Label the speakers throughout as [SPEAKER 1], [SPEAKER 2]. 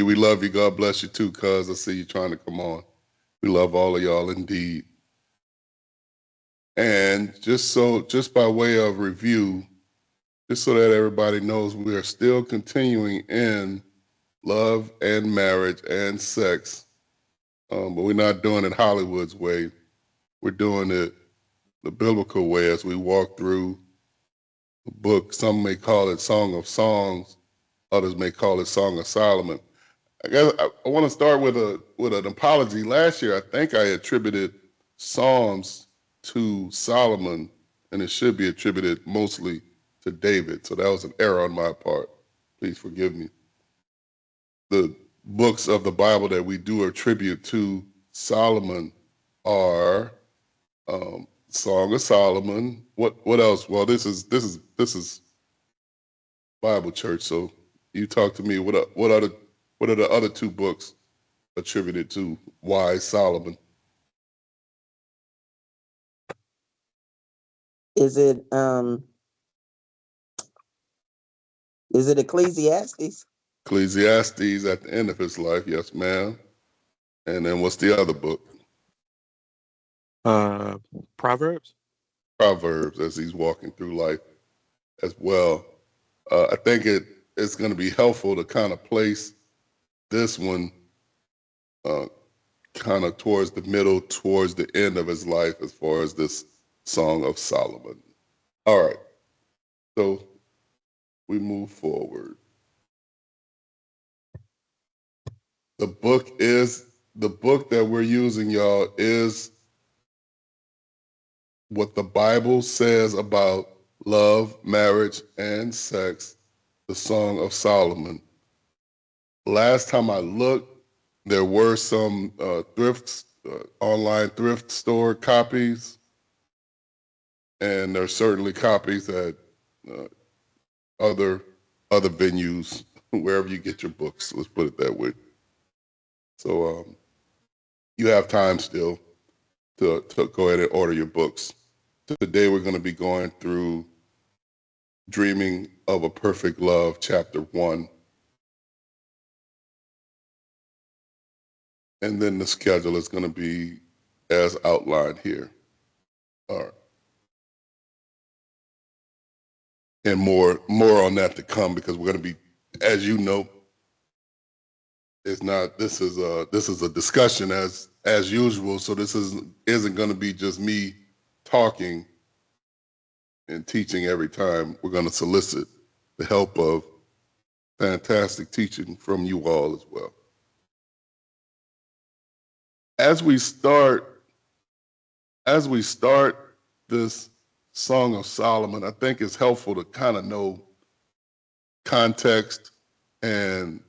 [SPEAKER 1] We love you. God bless you too, cuz. I see you trying to come on. We love all of y'all indeed. And just by way of review, just so that everybody knows, we are still continuing in love and marriage and sex, but we're not doing it Hollywood's way. We're doing it the biblical way as we walk through the book. Some may call it Song of Songs, others may call it Song of Solomon. I guess I want to start with an apology. Last year, I think I attributed Psalms to Solomon, and it should be attributed mostly to David. So that was an error on my part. Please forgive me. The books of the Bible that we do attribute to Solomon are Song of Solomon. What else? Well, this is Bible Church. So you talk to me. What are the other two books attributed to wise Solomon?
[SPEAKER 2] Is it Ecclesiastes?
[SPEAKER 1] Ecclesiastes at the end of his life, yes, ma'am. And then what's the other book?
[SPEAKER 3] Proverbs.
[SPEAKER 1] Proverbs, as he's walking through life as well. I think it's going to be helpful to kind of place this one kind of towards the middle, towards the end of his life, as far as this Song of Solomon. All right, so we move forward. The book that we're using, y'all, is what the Bible says about love, marriage, and sex, the Song of Solomon. Last time I looked, there were some online thrift store copies, and there's certainly copies at uh, other venues, wherever you get your books. Let's put it that way. So you have time still to go ahead and order your books. Today we're going to be going through Dreaming of a Perfect Love, Chapter 1. And then the schedule is going to be as outlined here. All right. And more on that to come, because we're going to be, as you know, this is a discussion as usual. So this isn't going to be just me talking and teaching every time. We're going to solicit the help of fantastic teaching from you all as well. As we start this Song of Solomon, I think it's helpful to kind of know context and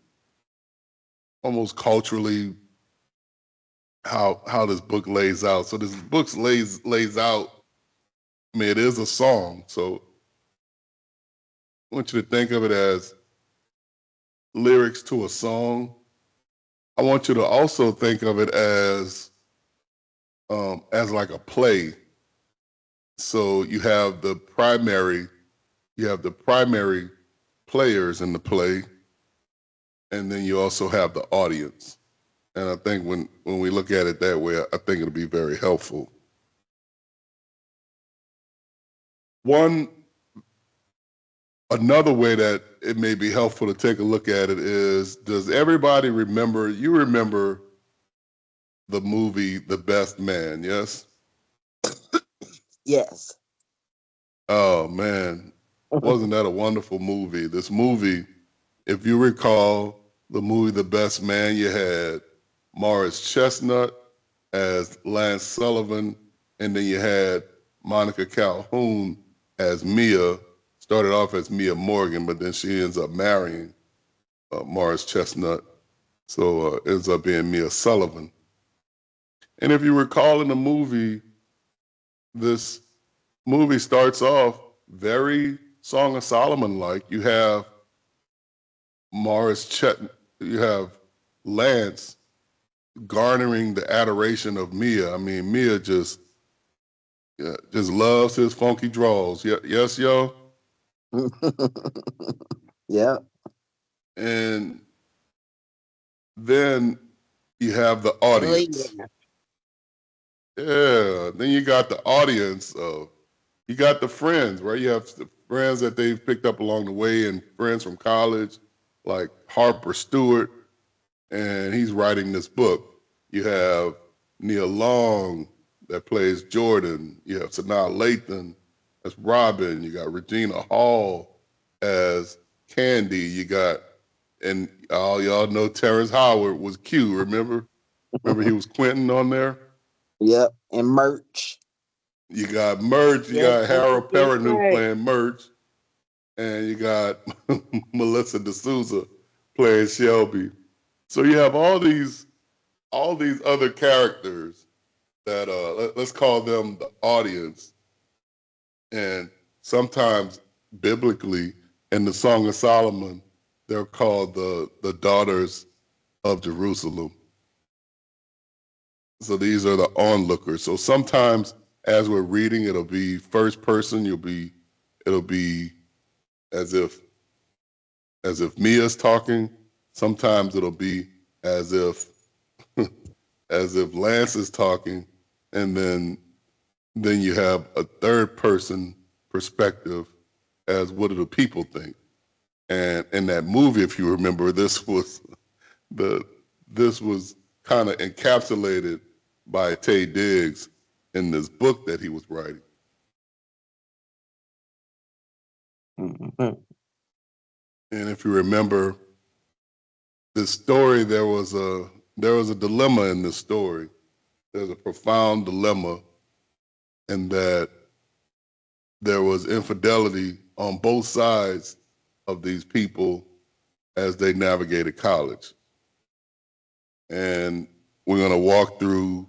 [SPEAKER 1] almost culturally how this book lays out. So this book lays out, I mean, it is a song, so I want you to think of it as lyrics to a song. I want you to also think of it as like a play. So you have the primary players in the play, and then you also have the audience. And I think when we look at it that way, I think it'll be very helpful. Another way that it may be helpful to take a look at it is, does everybody remember the movie The Best Man, yes?
[SPEAKER 2] Yes.
[SPEAKER 1] Oh man, wasn't that a wonderful movie? This movie, if you recall the movie The Best Man, you had Morris Chestnut as Lance Sullivan, and then you had Monica Calhoun as Mia. Started off as Mia Morgan, but then she ends up marrying Morris Chestnut, so ends up being Mia Sullivan. And if you recall in the movie, this movie starts off very Song of Solomon like. You have you have Lance garnering the adoration of Mia. I mean, Mia just loves his funky draws. Yes, yo.
[SPEAKER 2] Yeah.
[SPEAKER 1] And Then you have the
[SPEAKER 2] Oh
[SPEAKER 1] audience.
[SPEAKER 2] yeah.
[SPEAKER 1] Yeah. Then you got the audience of, you got the friends, right? You have the friends that they've picked up along the way and friends from college, like Harper Stewart, and he's writing this book. You have Neil Long that plays Jordan. You have Sanaa Lathan as Robin. You got Regina Hall as Candy. You got, and all y'all know Terrence Howard was Q. Remember he was Quentin on there.
[SPEAKER 2] Yep. And merch.
[SPEAKER 1] You got Merch. You
[SPEAKER 3] Yes,
[SPEAKER 1] got
[SPEAKER 3] don't
[SPEAKER 1] Harold
[SPEAKER 3] forget
[SPEAKER 1] Perrineau
[SPEAKER 3] merch.
[SPEAKER 1] playing Merch, and you got Melissa D'Souza playing Shelby. So you have all these other characters that let's call them the audience, and sometimes biblically in the Song of Solomon they're called the daughters of Jerusalem. So these are the onlookers. So sometimes as we're reading, it'll be first person. It'll be as if Mia's talking. Sometimes it'll be as if as if Lance is talking, and then you have a third person perspective as what do the people think. And in that movie, if you remember, the this was kind of encapsulated by Taye Diggs in this book that he was writing.
[SPEAKER 2] Mm-hmm.
[SPEAKER 1] And if you remember this story, there was a dilemma in this story. There's a profound dilemma in that there was infidelity on both sides of these people as they navigated college. And we're gonna walk through,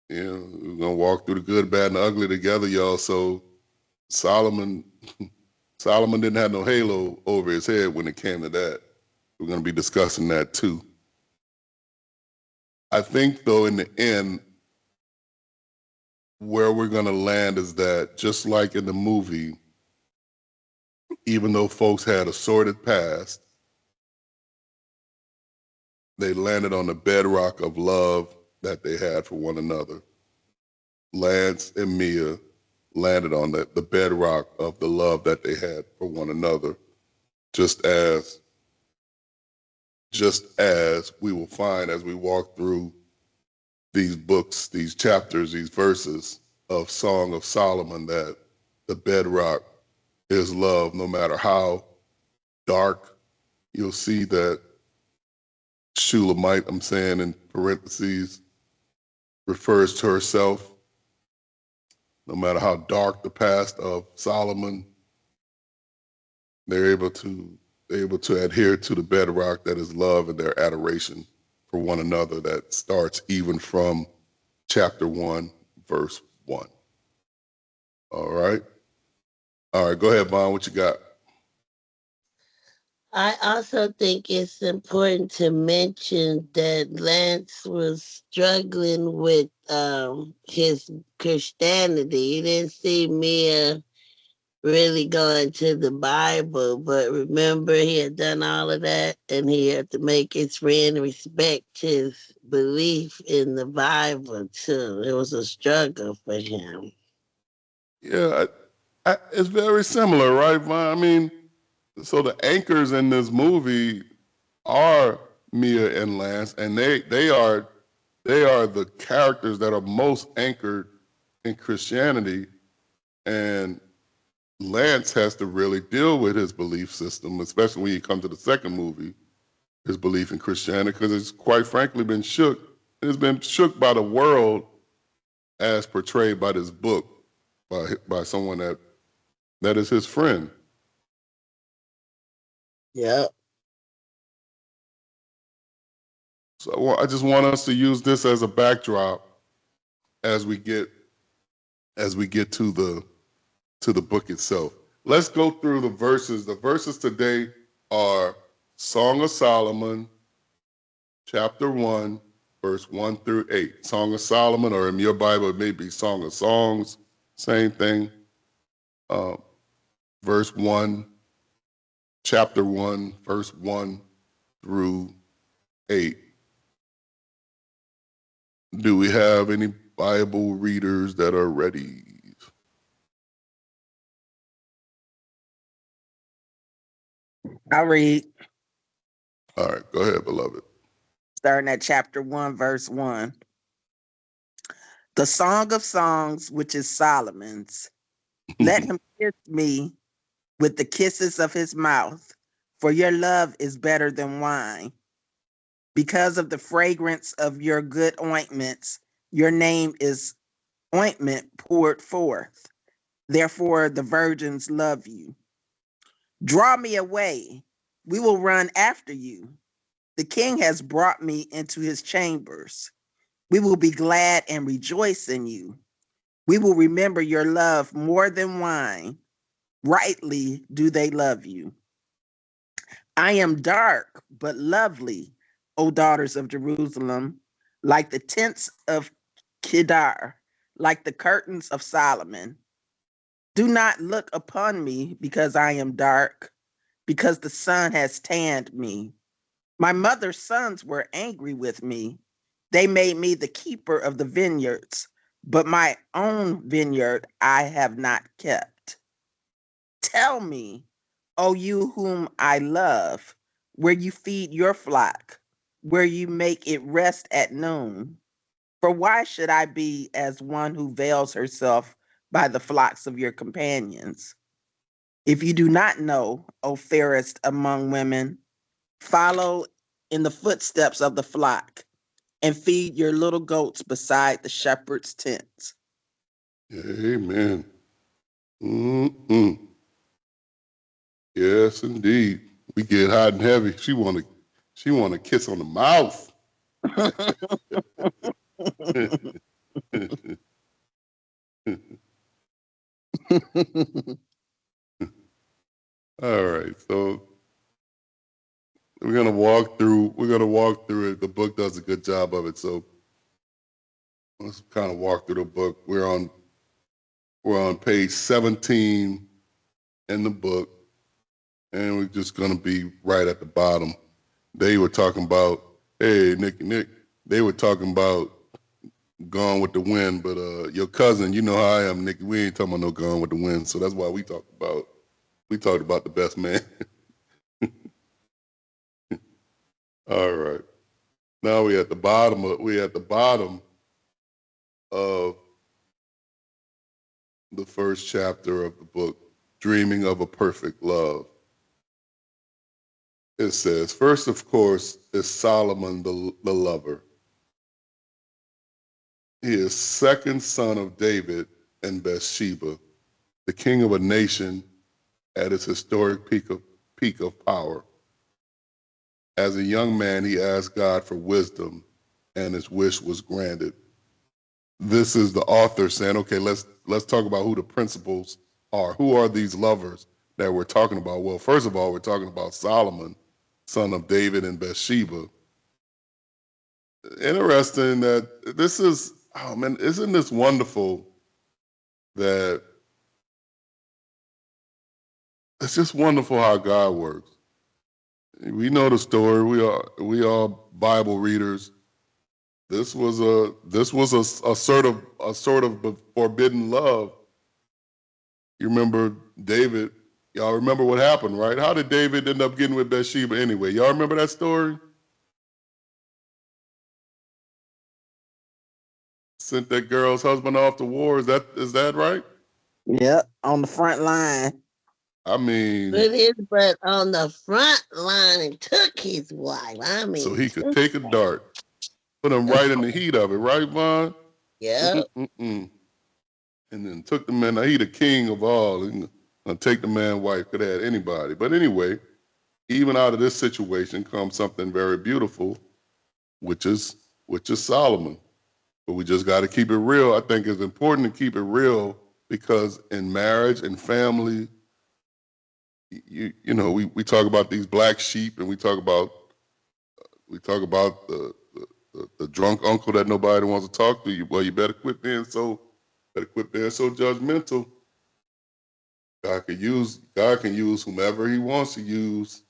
[SPEAKER 1] we're gonna walk through the good, bad, and the ugly together, y'all. So Solomon, Solomon didn't have no halo over his head when it came to that. We're gonna be discussing that too. I think though, in the end, where we're gonna land is that just like in the movie, even though folks had a sordid past, they landed on the bedrock of love that they had for one another. Lance and Mia landed on the bedrock of the love that they had for one another, just as we will find as we walk through these books, these chapters, these verses of Song of Solomon, that the bedrock is love. No matter how dark, you'll see that Shulamite, I'm saying in parentheses, refers to herself. No matter how dark the past of Solomon, they're able to adhere to the bedrock that is love and their adoration for one another that starts even from chapter 1, verse 1. All right. All right, go ahead, Vaughn. What you got?
[SPEAKER 3] I also think it's important to mention that Lance was struggling with his Christianity. He didn't see Mia really going to the Bible, but remember he had done all of that and he had to make his friend respect his belief in the Bible too. It was a struggle for him.
[SPEAKER 1] Yeah, it's very similar, right, Vaughn? I mean, so the anchors in this movie are Mia and Lance, and they are the characters that are most anchored in Christianity, and Lance has to really deal with his belief system, especially when you come to the second movie, his belief in Christianity, because it's quite frankly been shook. It's been shook by the world as portrayed by this book, by someone that is his friend.
[SPEAKER 3] Yep.
[SPEAKER 1] So I just want us to use this as a backdrop as we get to the book itself. Let's go through the verses. The verses today are Song of Solomon, chapter 1, verse 1 through 8. Song of Solomon, or in your Bible, it may be Song of Songs, same thing. Uh, verse 1, chapter 1, verse 1 through 8. Do we have any Bible readers that are ready?
[SPEAKER 2] I'll read,
[SPEAKER 1] All right, go ahead, beloved.
[SPEAKER 2] starting at chapter 1, verse 1. The Song of Songs, which is Solomon's. Let him kiss me with the kisses of his mouth, for your love is better than wine. Because of the fragrance of your good ointments, your name is ointment poured forth. Therefore, the virgins love you. Draw me away. We will run after you. The king has brought me into his chambers. We will be glad and rejoice in you. We will remember your love more than wine. Rightly do they love you. I am dark but lovely, O daughters of Jerusalem, like the tents of Kedar, like the curtains of Solomon. Do not look upon me because I am dark, because the sun has tanned me. My mother's sons were angry with me. They made me the keeper of the vineyards, but my own vineyard I have not kept. Tell me, O you whom I love, where you feed your flock, where you make it rest at noon. For why should I be as one who veils herself by the flocks of your companions? If you do not know, O fairest among women, follow in the footsteps of the flock and feed your little goats beside the shepherd's tents.
[SPEAKER 1] Amen. Mm-mm. Yes, indeed. We get hot and heavy. She want a kiss on the mouth. All right, so we're gonna walk through it. The book does a good job of it, so let's kind of walk through the book. We're on page 17 in the book, and we're just gonna be right at the bottom. They were talking about, hey, Nick, they were talking about Gone with the Wind, but your cousin, you know how I am, Nick. We ain't talking about no Gone with the Wind, so that's why we talked about the best man. All right. Now we're at the bottom of the first chapter of the book, Dreaming of a Perfect Love. It says, first, of course, is Solomon the lover. He is second son of David and Bathsheba, the king of a nation at its historic peak of power. As a young man, he asked God for wisdom, and his wish was granted. This is the author saying, okay, let's talk about who the principals are. Who are these lovers that we're talking about? Well, first of all, we're talking about Solomon, son of David and Bathsheba. Interesting that this is, oh man, isn't this wonderful that it's just wonderful how God works. We know the story. We are Bible readers. This was a sort of forbidden love. You remember David? Y'all remember what happened, right? How did David end up getting with Bathsheba anyway? Y'all remember that story? Sent that girl's husband off to war. Is that right?
[SPEAKER 2] Yep, on the front line.
[SPEAKER 1] I mean,
[SPEAKER 3] Put his butt on the front line and took his wife. I mean,
[SPEAKER 1] so he could take a dart, put him right in the heat of it, right, Vaughn?
[SPEAKER 3] yeah.
[SPEAKER 1] Mm-mm-mm. And then took the man. Now he the king of all. And take the man wife could have had anybody. But anyway, even out of this situation comes something very beautiful, which is Solomon. But we just got to keep it real. I think it's important to keep it real because in marriage and family, you know, we talk about these black sheep, and we talk about the drunk uncle that nobody wants to talk to you. Well, you better quit being so judgmental. God can use whomever He wants to use.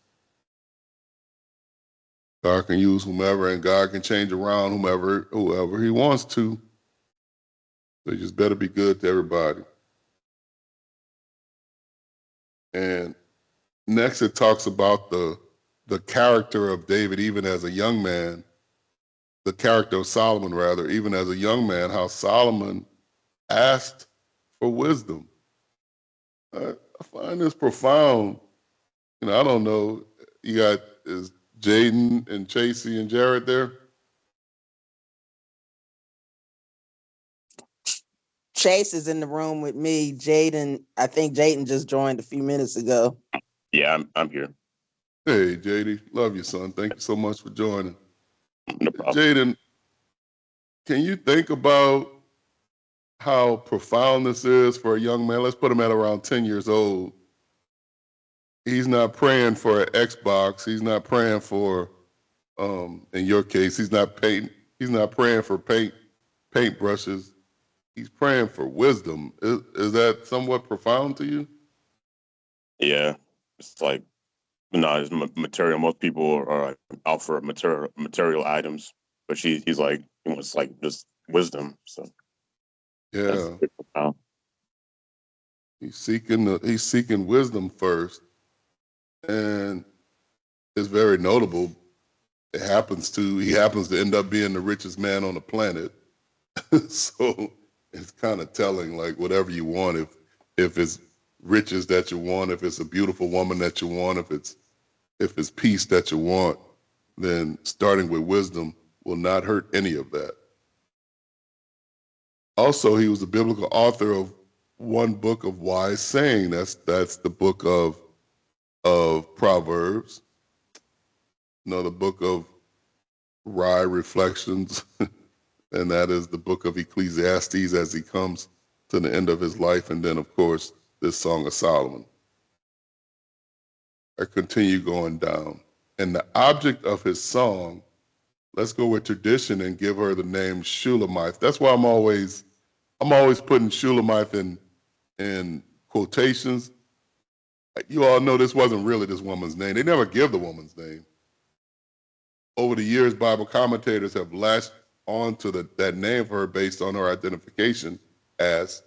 [SPEAKER 1] God can use whomever, and God can change around whoever He wants to. So you just better be good to everybody. And next, it talks about the character of David, even as a young man. The character of Solomon, rather, even as a young man, how Solomon asked for wisdom. I find this profound. I don't know. You got is Jaden and Chasey and Jared there?
[SPEAKER 2] Chase is in the room with me. I think Jaden just joined a few minutes ago.
[SPEAKER 4] Yeah, I'm here.
[SPEAKER 1] Hey, JD, love you, son. Thank you so much for joining.
[SPEAKER 4] No problem.
[SPEAKER 1] Jaden, can you think about how profound this is for a young man? Let's put him at around 10 years old. He's not praying for an Xbox. He's not praying for, in your case, he's not praying for paint brushes. He's praying for wisdom. Is that somewhat profound to you?
[SPEAKER 4] Yeah, it's like, it's material. Most people are out for material items, but he's like, he wants like just wisdom. So
[SPEAKER 1] Yeah,
[SPEAKER 4] that's profound.
[SPEAKER 1] he's seeking wisdom first, and it's very notable. He happens to end up being the richest man on the planet. So it's kind of telling, like, whatever you want, if it's riches that you want, if it's a beautiful woman that you want, if it's peace that you want, then starting with wisdom will not hurt any of that. Also, he was the biblical author of one book of wise saying. That's the book of Proverbs. Another book of wry reflections, and that is the book of Ecclesiastes as he comes to the end of his life, and then, of course, this Song of Solomon. I continue going down. And the object of his song, let's go with tradition and give her the name Shulamite. That's why I'm always putting Shulamite in quotations. You all know this wasn't really this woman's name. They never give the woman's name. Over the years, Bible commentators have latched onto that name for her based on her identification as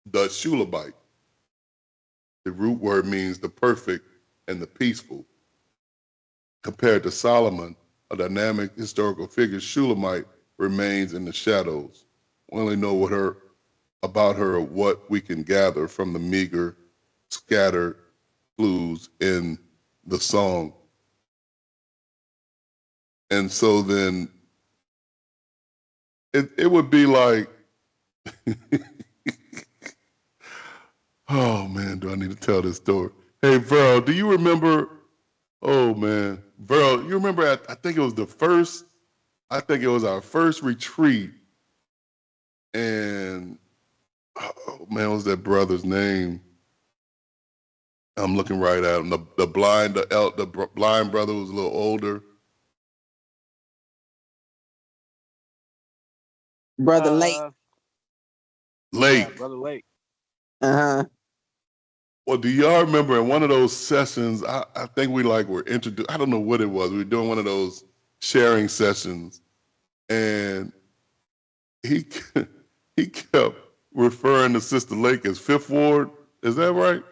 [SPEAKER 1] the Shulamite. The root word means the perfect and the peaceful. Compared to Solomon, a dynamic historical figure, Shulamite remains in the shadows. We only know about her what we can gather from the meager, scattered clues in the song. And so then it would be like, oh man, do I need to tell this story? Hey, Verl, do you remember? Oh man, Verl, you remember? I think it was our first retreat, and oh man, what was that brother's name? I'm looking right at him. The blind brother who was a little older.
[SPEAKER 2] Brother Lake.
[SPEAKER 1] Lake.
[SPEAKER 5] Yeah, Brother Lake.
[SPEAKER 2] Uh-huh.
[SPEAKER 1] Well, do y'all remember in one of those sessions, I think we were introduced, I don't know what it was. We were doing one of those sharing sessions, and he kept referring to Sister Lake as Fifth Ward. Is that right?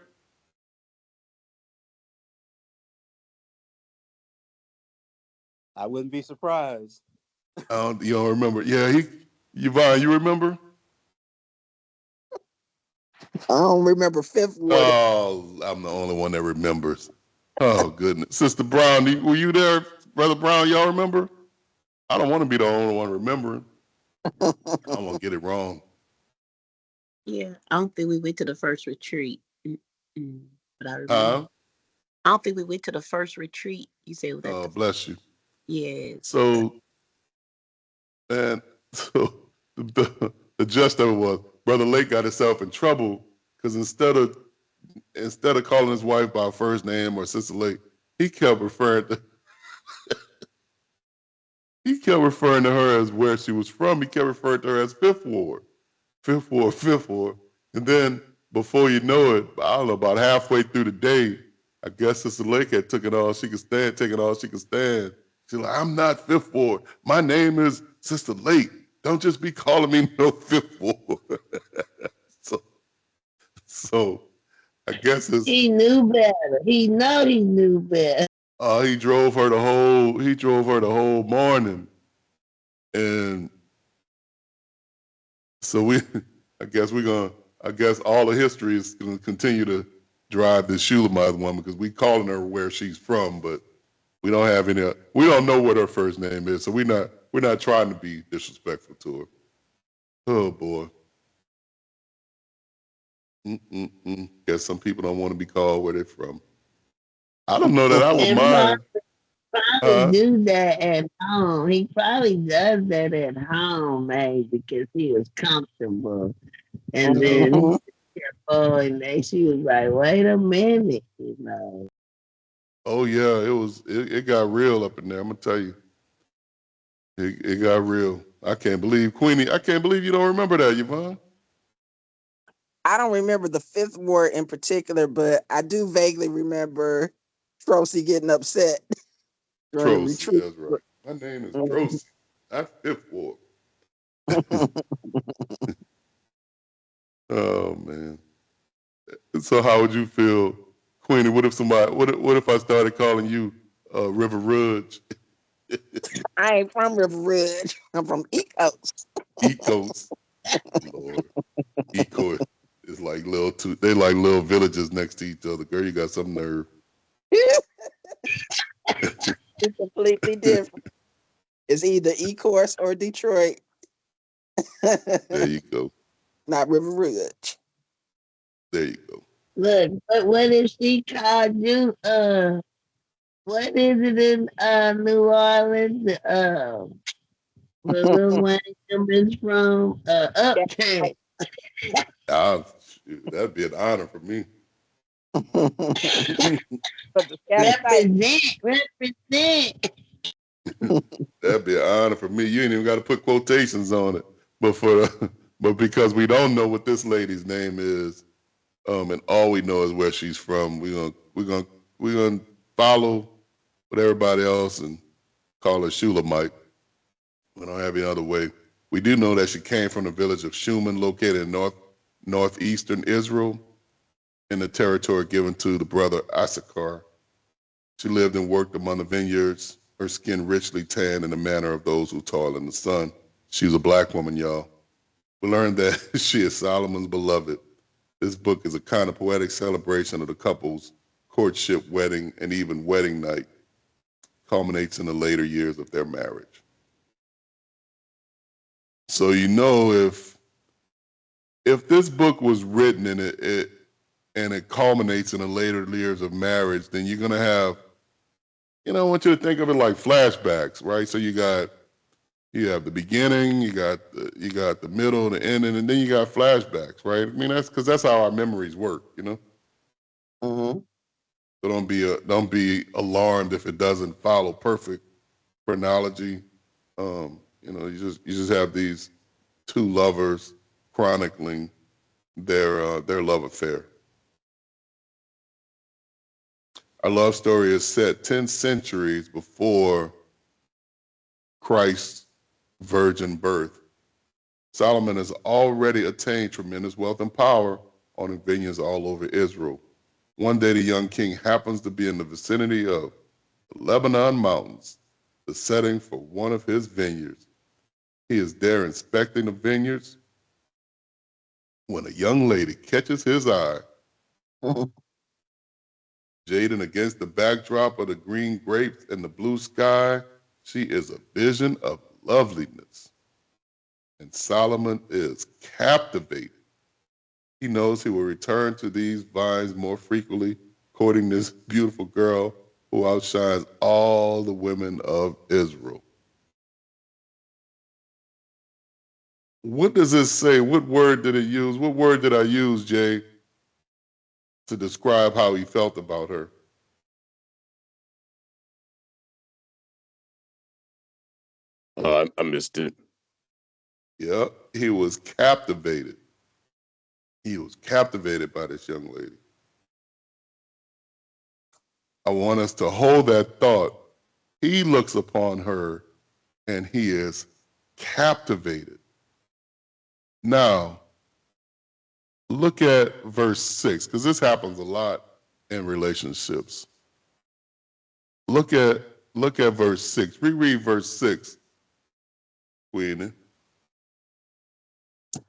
[SPEAKER 5] I wouldn't be surprised.
[SPEAKER 1] You don't remember? Yeah, Yvonne, you remember?
[SPEAKER 2] I don't remember Fifth Ward.
[SPEAKER 1] Oh, I'm the only one that remembers. Oh, goodness. Sister Brown, were you there? Brother Brown, y'all remember? I don't want to be the only one remembering. I don't want to get it wrong.
[SPEAKER 6] Yeah, I don't think we went to the first retreat. But I remember.
[SPEAKER 1] Huh?
[SPEAKER 6] I don't think we went to the first retreat. You said that.
[SPEAKER 1] Oh, bless you.
[SPEAKER 6] Yeah.
[SPEAKER 1] So the gist of it was Brother Lake got himself in trouble because instead of calling his wife by her first name or Sister Lake, he kept referring to her as where she was from. He kept referring to her as Fifth Ward. Fifth Ward, Fifth Ward. And then before you know it, I don't know, about halfway through the day, I guess Sister Lake had taken all she could stand. She's like, I'm not Fifth Ward. My name is Sister Lake. Don't just be calling me no Fifth Ward. so I guess it's
[SPEAKER 3] He knew better. He knew better.
[SPEAKER 1] he drove her the whole morning. And so I guess all the history is gonna continue to drive this Shulamite woman because we calling her where she's from, but we don't know what her first name is, so we're not trying to be disrespectful to her. Oh boy. Guess some people don't want to be called where they're from. I don't know that I would
[SPEAKER 3] And
[SPEAKER 1] mind.
[SPEAKER 3] probably do that at home. He probably does that at home, maybe because he was comfortable. And then he
[SPEAKER 2] Mhm.
[SPEAKER 3] and then she was like, wait a minute, you know.
[SPEAKER 1] Oh yeah, it got real up in there. I'm gonna tell you. It got real. I can't believe Queenie. I can't believe you don't remember that, Yvonne.
[SPEAKER 2] I don't remember the fifth word in particular, but I do vaguely remember Trocy getting upset during the
[SPEAKER 1] Trocy,
[SPEAKER 2] retreat.
[SPEAKER 1] that's right. My name is
[SPEAKER 2] Mhm.
[SPEAKER 1] Trocy, not Fifth Ward. Oh man. So how would you feel, Queenie? What if I started calling you River Ridge,
[SPEAKER 2] I ain't from River Ridge. I'm from Ecos.
[SPEAKER 1] Ecos? Lord, Ecos is like they like little villages next to each other. Girl, you got some nerve.
[SPEAKER 2] It's completely different. It's either Ecorse or Detroit,
[SPEAKER 1] There you go.
[SPEAKER 2] not River Ridge.
[SPEAKER 1] There you go.
[SPEAKER 3] Look, but what if she called you what is it in New Orleans? Where Lil Wayne is from?
[SPEAKER 2] Yeah.
[SPEAKER 3] Uptown.
[SPEAKER 1] Shoot, that'd be an honor for me.
[SPEAKER 2] But the scattered site.
[SPEAKER 3] Represent.
[SPEAKER 1] That'd be an honor for me. You ain't even got to put quotations on it. But because we don't know what this lady's name is, and all we know is where she's from, we're gonna follow with everybody else and call her Shulamite. We don't have any other way. We do know that she came from the village of Shuman, located in northeastern Israel, in the territory given to the brother Issachar. She lived and worked among the vineyards, her skin richly tanned in the manner of those who toil in the sun. She was a black woman, y'all. We learned that she is Solomon's beloved. This book is a kind of poetic celebration of the couple's courtship, wedding, and even wedding night, culminates in the later years of their marriage. So you know if this book was written and it culminates in the later years of marriage, then you're gonna have, I want you to think of it like flashbacks, right? So you have the beginning, you got the middle, the ending, and then you got flashbacks, right? I mean that's because that's how our memories work.
[SPEAKER 2] Mm-hmm.
[SPEAKER 1] So don't be alarmed if it doesn't follow perfect chronology. You just have these two lovers chronicling their love affair. Our love story is set 10 centuries before Christ's virgin birth. Solomon has already attained tremendous wealth and power, owning vineyards all over Israel. One day, the young king happens to be in the vicinity of the Lebanon Mountains, the setting for one of his vineyards. He is there inspecting the vineyards when a young lady catches his eye. Jading against the backdrop of the green grapes and the blue sky, she is a vision of loveliness. And Solomon is captivated. He knows he will return to these vines more frequently, courting this beautiful girl who outshines all the women of Israel. What does this say? What word did it use? What word did I use, Jay, to describe how he felt about her?
[SPEAKER 4] I missed it.
[SPEAKER 1] Yeah, he was captivated. He was captivated by this young lady. I want us to hold that thought He looks upon her and he is captivated. Now, look at verse 6, because this happens a lot in relationships. Look at verse 6. Reread verse 6, Queenie.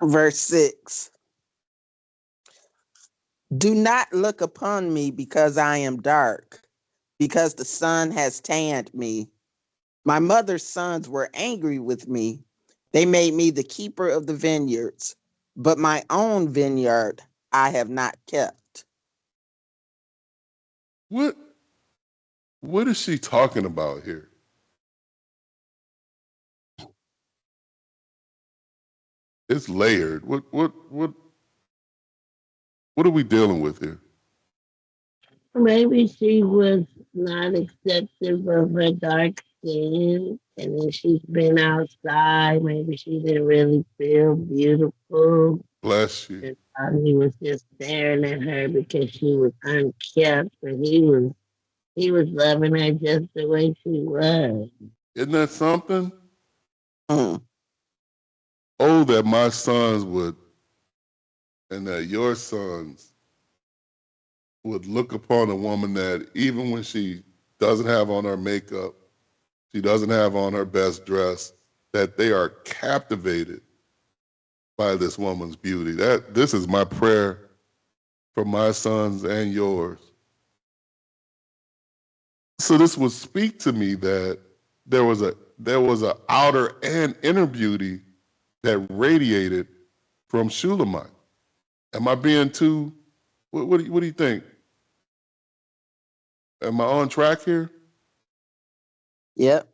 [SPEAKER 2] Verse 6. Do not look upon me because I am dark, because the sun has tanned me. My mother's sons were angry with me. They made me the keeper of the vineyards, but my own vineyard I have not kept.
[SPEAKER 1] What is she talking about here? It's layered. What are we dealing with here?
[SPEAKER 3] Maybe she was not accepting of her dark skin, and then she's been outside. Maybe she didn't really feel beautiful.
[SPEAKER 1] Bless you.
[SPEAKER 3] And thought he was just staring at her because she was unkept, and he was loving her just the way she was.
[SPEAKER 1] Isn't that something?
[SPEAKER 2] Mm.
[SPEAKER 1] Oh, that my sons would, and that your sons would look upon a woman that even when she doesn't have on her makeup, she doesn't have on her best dress, that they are captivated by this woman's beauty. This is my prayer for my sons and yours. So this would speak to me that there was a outer and inner beauty that radiated from Shulamite. Am I being too? What do you think? Am I on track here?
[SPEAKER 2] Yep.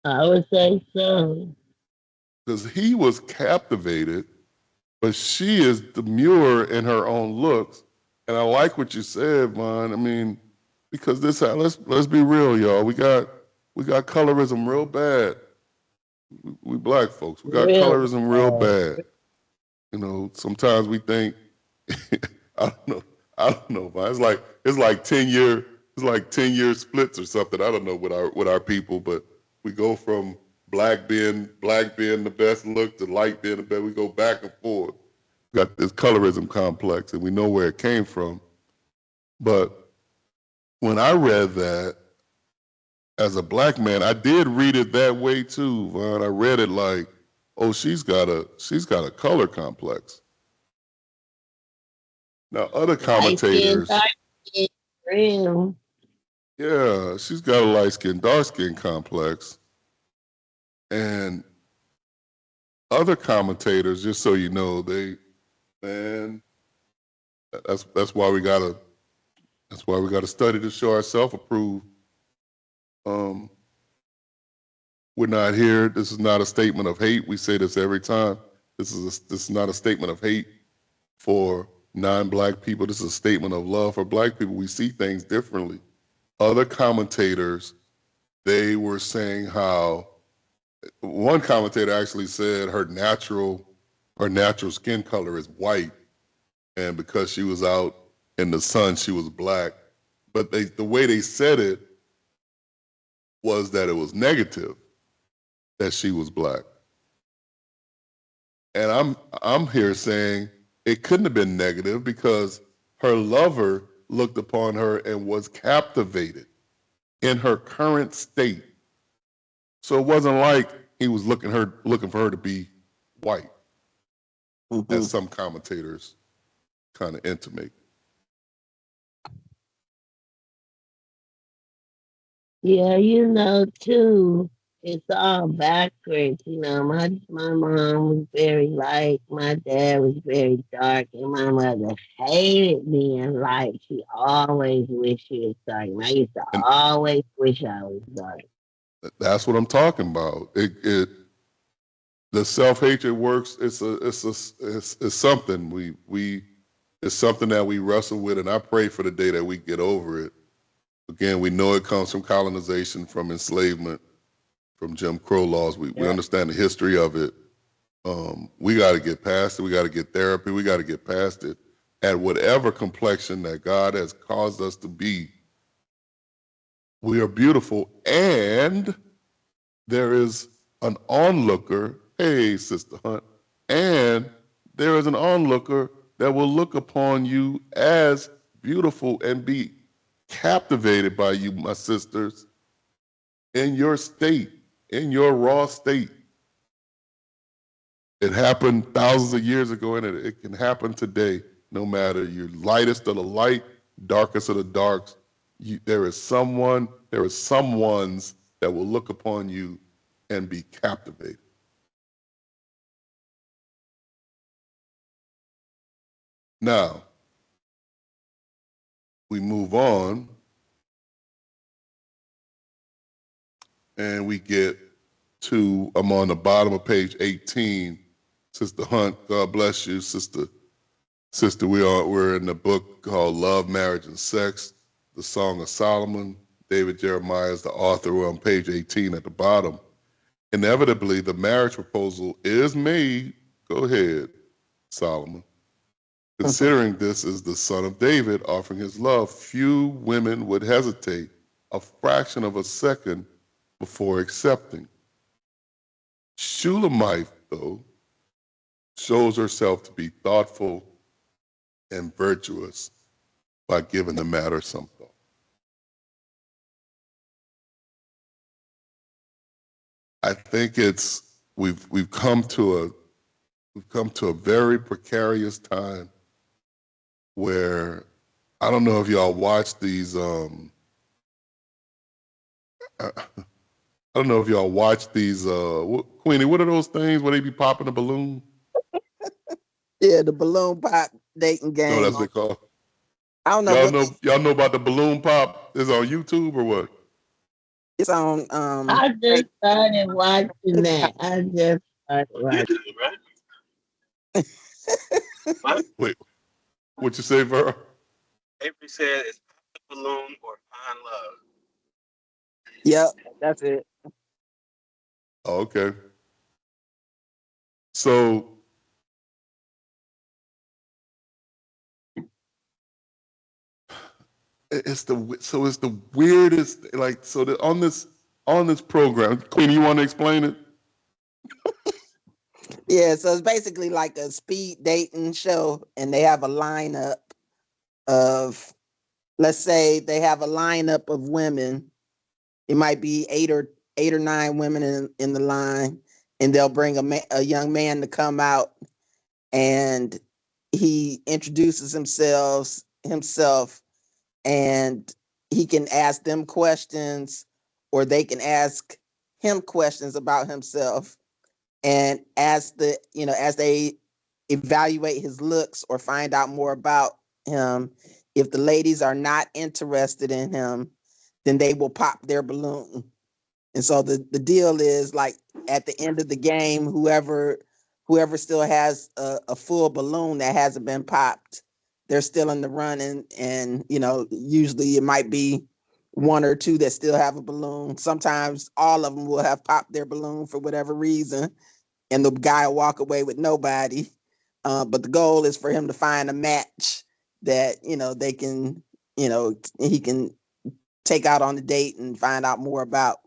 [SPEAKER 3] I would say so.
[SPEAKER 1] Because he was captivated, but she is demure in her own looks. And I like what you said, Vaughn. I mean, because let's be real, y'all. We got colorism real bad. We black folks. We got
[SPEAKER 3] Real
[SPEAKER 1] colorism real
[SPEAKER 3] bad.
[SPEAKER 1] bad. You know, sometimes we think I don't know, Vaughn. It's like 10-year splits or something. I don't know with our people, but we go from black being the best look to light being the best. We go back and forth. We got this colorism complex, and we know where it came from. But when I read that as a black man, I did read it that way too, Vaughn. I read it like, oh, she's got a color complex. Now other
[SPEAKER 3] Light skin,
[SPEAKER 1] commentators,
[SPEAKER 3] dark skin, real.
[SPEAKER 1] yeah, she's got a light skin, dark skin complex. And other commentators, just so you know, man, that's why we gotta study to show ourselves approved. We're not here. This is not a statement of hate. We say this every time. This is not a statement of hate for non-black people. This is a statement of love for black people. We see things differently. Other commentators, they were saying how one commentator actually said her natural skin color is white, and because she was out in the sun, she was black. But the way they said it was that it was negative that she was black. And I'm here saying it couldn't have been negative because her lover looked upon her and was captivated in her current state. So it wasn't like he was looking for her to be white, as some commentators kind of intimate.
[SPEAKER 3] Yeah, too, it's all backwards. My mom was very light, my dad was very dark, and my mother hated being light. She always wished she was dark. And I used to
[SPEAKER 1] And
[SPEAKER 3] always wish I was dark.
[SPEAKER 1] that's what I'm talking about. The self-hatred works. It's something it's something that we wrestle with, and I pray for the day that we get over it. Again, we know it comes from colonization, from enslavement, from Jim Crow laws. We understand the history of it. We got to get past it. We got to get therapy. We got to get past it. At whatever complexion that God has caused us to be, we are beautiful, and there is an onlooker. Hey, Sister Hunt. And there is an onlooker that will look upon you as beautiful and be captivated by you, my sisters, in your state, in your raw state. It happened thousands of years ago, and it can happen today, no matter you're lightest of the light, darkest of the darks. There is someone's that will look upon you and be captivated. Now, we move on and we get to, I'm on the bottom of page 18. Sister Hunt, God bless you, sister. We're in the book called Love, Marriage, and Sex, the Song of Solomon. David Jeremiah is the author. We're on page 18 at the bottom. Inevitably, the marriage proposal is made. Go ahead, Solomon. Considering this is the son of David offering his love, few women would hesitate a fraction of a second before accepting. Shulamite, though, shows herself to be thoughtful and virtuous by giving the matter some thought. I think we've come to a very precarious time where I don't know if y'all watch these I don't know if y'all watch these Queenie, what are those things where they be popping a balloon?
[SPEAKER 2] Yeah, the balloon pop dating game.
[SPEAKER 1] No, that's what they call.
[SPEAKER 2] I don't know
[SPEAKER 1] Y'all know about the balloon pop? It's on YouTube or what?
[SPEAKER 2] it's on.
[SPEAKER 3] I just started watching that. I just started watching.
[SPEAKER 1] Wait, what you say, Vera?
[SPEAKER 5] Avery said it's pop the balloon or find love.
[SPEAKER 2] Yep, that's it.
[SPEAKER 1] Oh, okay. So it's the weirdest, like, so that on this program, Queen, you want to explain it?
[SPEAKER 2] Yeah, so it's basically like a speed dating show, and they have a lineup of, let's say they have a lineup of women. It might be eight or nine women in the line, and they'll bring a young man to come out, and he introduces himself, and he can ask them questions, or they can ask him questions about himself. And as they evaluate his looks or find out more about him, if the ladies are not interested in him, then they will pop their balloon. And so the deal is, like, at the end of the game, whoever still has a full balloon that hasn't been popped, they're still in the running. And usually it might be one or two that still have a balloon. Sometimes all of them will have popped their balloon for whatever reason, and the guy will walk away with nobody. But the goal is for him to find a match that they can he can take out on the date and find out more about.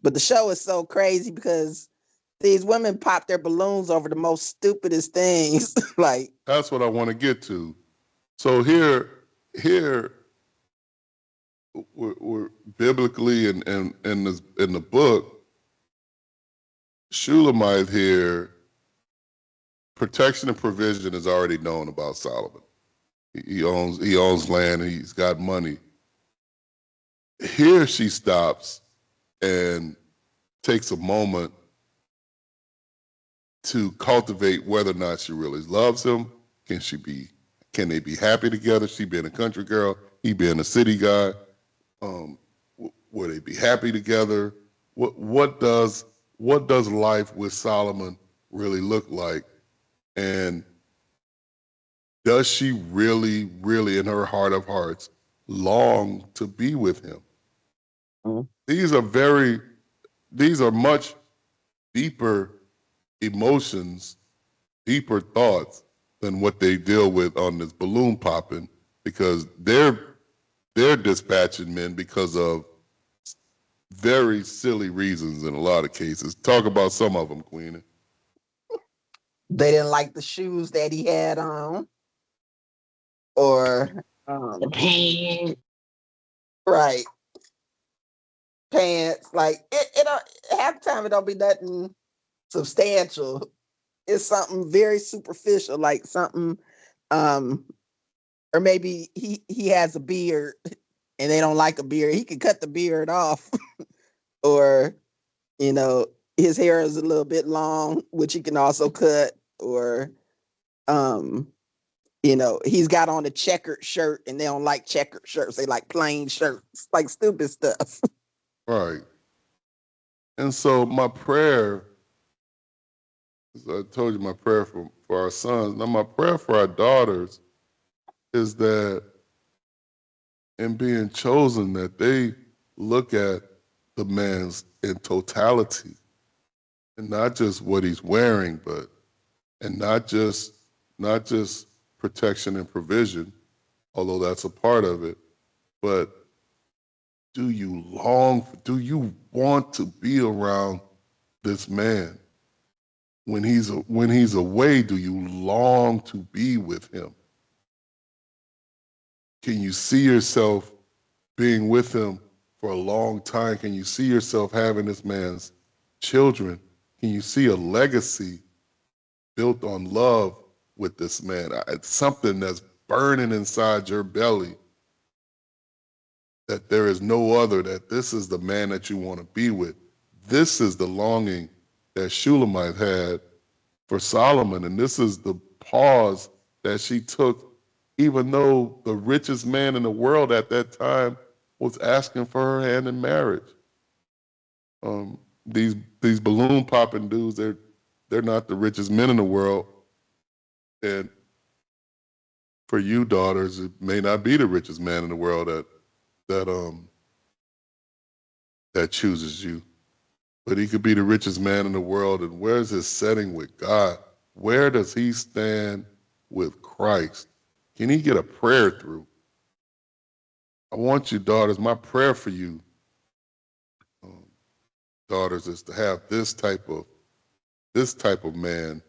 [SPEAKER 2] But the show is so crazy because these women pop their balloons over the most stupidest things. Like,
[SPEAKER 1] That's what I want to get to. So here we're biblically and in the book, Shulamite here, protection and provision is already known about Solomon. He owns land and he's got money. Here she stops and takes a moment to cultivate whether or not she really loves him. Can they be happy together? She being a country girl, he being a city guy. Will they be happy together? What does life with Solomon really look like? And does she really, really, in her heart of hearts, long to be with him?
[SPEAKER 2] Mhm.
[SPEAKER 1] These are much deeper emotions, deeper thoughts than what they deal with on this balloon popping, because they're dispatching men because of very silly reasons in a lot of cases. Talk about some of them, Queenie.
[SPEAKER 2] They didn't like the shoes that he had on, or
[SPEAKER 3] The pants.
[SPEAKER 2] right pants. Like it don't, half the time it don't be nothing substantial. It's something very superficial, like something, um, or maybe he has a beard and they don't like a beard. He could cut the beard off, or you know, his hair is a little bit long, which he can also cut, or um, you know, he's got on a checkered shirt and they don't like checkered shirts. They like plain shirts, like stupid stuff.
[SPEAKER 1] Right. And so my prayer, as I told you, my prayer for our sons. Now my prayer for our daughters is that in being chosen, that they look at the man's in totality and not just what he's wearing, but and not just protection and provision, although that's a part of it, but do you want to be around this man? When he's away, do you long to be with him? Can you see yourself being with him for a long time? Can you see yourself having this man's children? Can you see a legacy built on love with this man? It's something that's burning inside your belly, that there is no other, that this is the man that you want to be with. This is the longing that Shulamite had for Solomon, and this is the pause that she took, even though the richest man in the world at that time was asking for her hand in marriage. These balloon popping dudes, they're not the richest men in the world, and for you daughters, it may not be the richest man in the world that chooses you, but he could be the richest man in the world. And where's his setting with God? Where does he stand with Christ? Can he get a prayer through? I want you, daughters, my prayer for you, um, daughters, is to have this type of man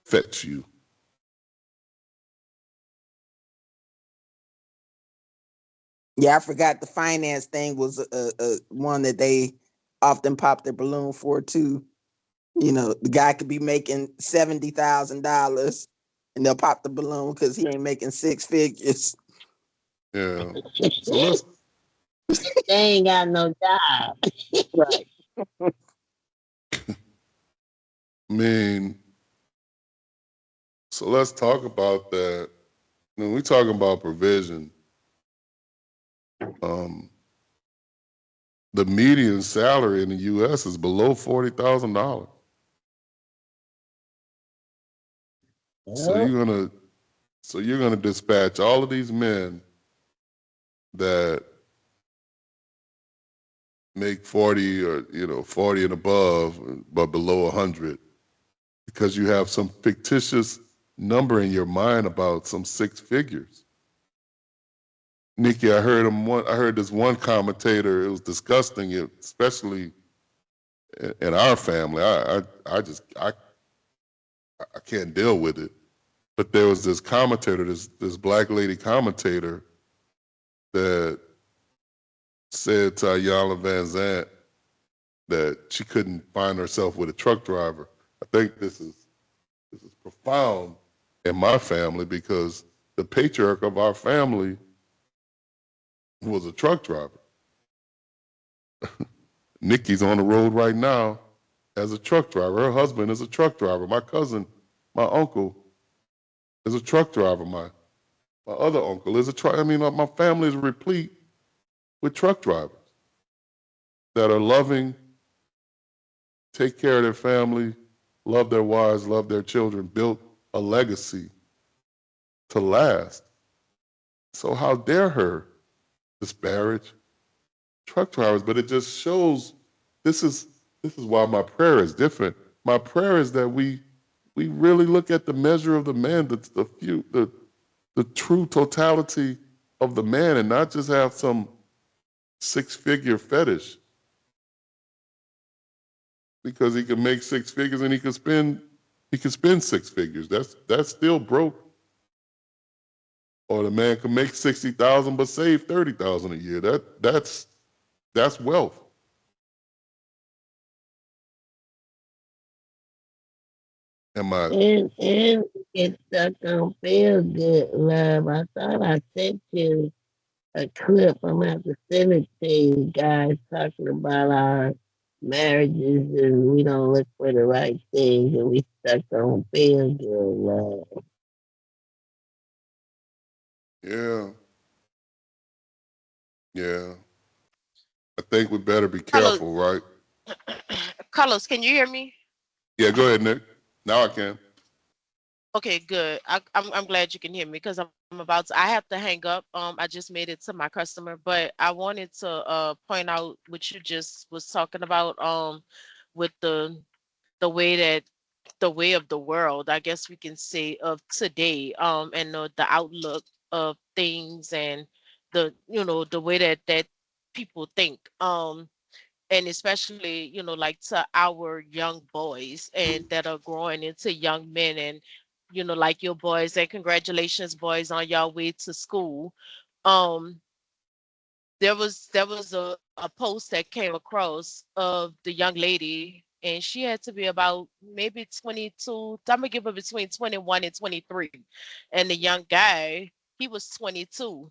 [SPEAKER 1] fetch you.
[SPEAKER 2] Yeah, I forgot the finance thing was a one that they often pop their balloon for too. You know, the guy could be making $70,000 and they'll pop the balloon because he ain't making six figures.
[SPEAKER 1] Yeah. So let's.
[SPEAKER 3] They ain't got no job.
[SPEAKER 2] Right.
[SPEAKER 1] I mean, so let's talk about that. When we talking about provision, um, the median salary in the U.S. is below $40,000. So you're gonna dispatch all of these men that make 40 or 40 and above, but below 100, because you have some fictitious number in your mind about some six figures. Nikki, I heard this one commentator. It was disgusting, especially in our family. I can't deal with it. But there was this commentator, this black lady commentator, that said to Ayanna Van Zant that she couldn't find herself with a truck driver. I think this is profound in my family, because the patriarch of our family was a truck driver. Nikki's on the road right now as a truck driver. Her husband is a truck driver. My cousin, my uncle, is a truck driver. My other uncle is a truck. I mean, my family is replete with truck drivers that are loving, take care of their family, love their wives, love their children, built a legacy to last. So how dare her disparage truck drivers? But it just shows, this is why my prayer is different. My prayer is that we really look at the measure of the man, the true totality of the man, and not just have some six-figure fetish because he can make six figures and he can spend six figures. That's still broke. Or the man can make 60,000 but save 30,000 a year. That's wealth. Am I?
[SPEAKER 3] And get stuck on feel good love. I thought I sent you a clip. I'm gonna have to send it to you guys talking about our marriages and we don't look for the right things and we stuck on feel good love.
[SPEAKER 1] Yeah, yeah. I think we better be
[SPEAKER 7] Carlos,
[SPEAKER 1] careful, right?
[SPEAKER 7] Carlos, can you hear me?
[SPEAKER 1] Yeah, go ahead, Nick. Now I can.
[SPEAKER 7] Okay, good. I'm glad you can hear me because I'm about to. I have to hang up. I just made it to my customer, but I wanted to point out what you just was talking about. With the way that the way of the world, I guess we can say of today. And the outlook of things and the way that people think. And especially like to our young boys and that are growing into young men and like your boys, and congratulations boys on y'all way to school. um there was a post that came across of the young lady, and she had to be about maybe 22. I'm gonna give her between 21 and 23, and the young guy, he was 22.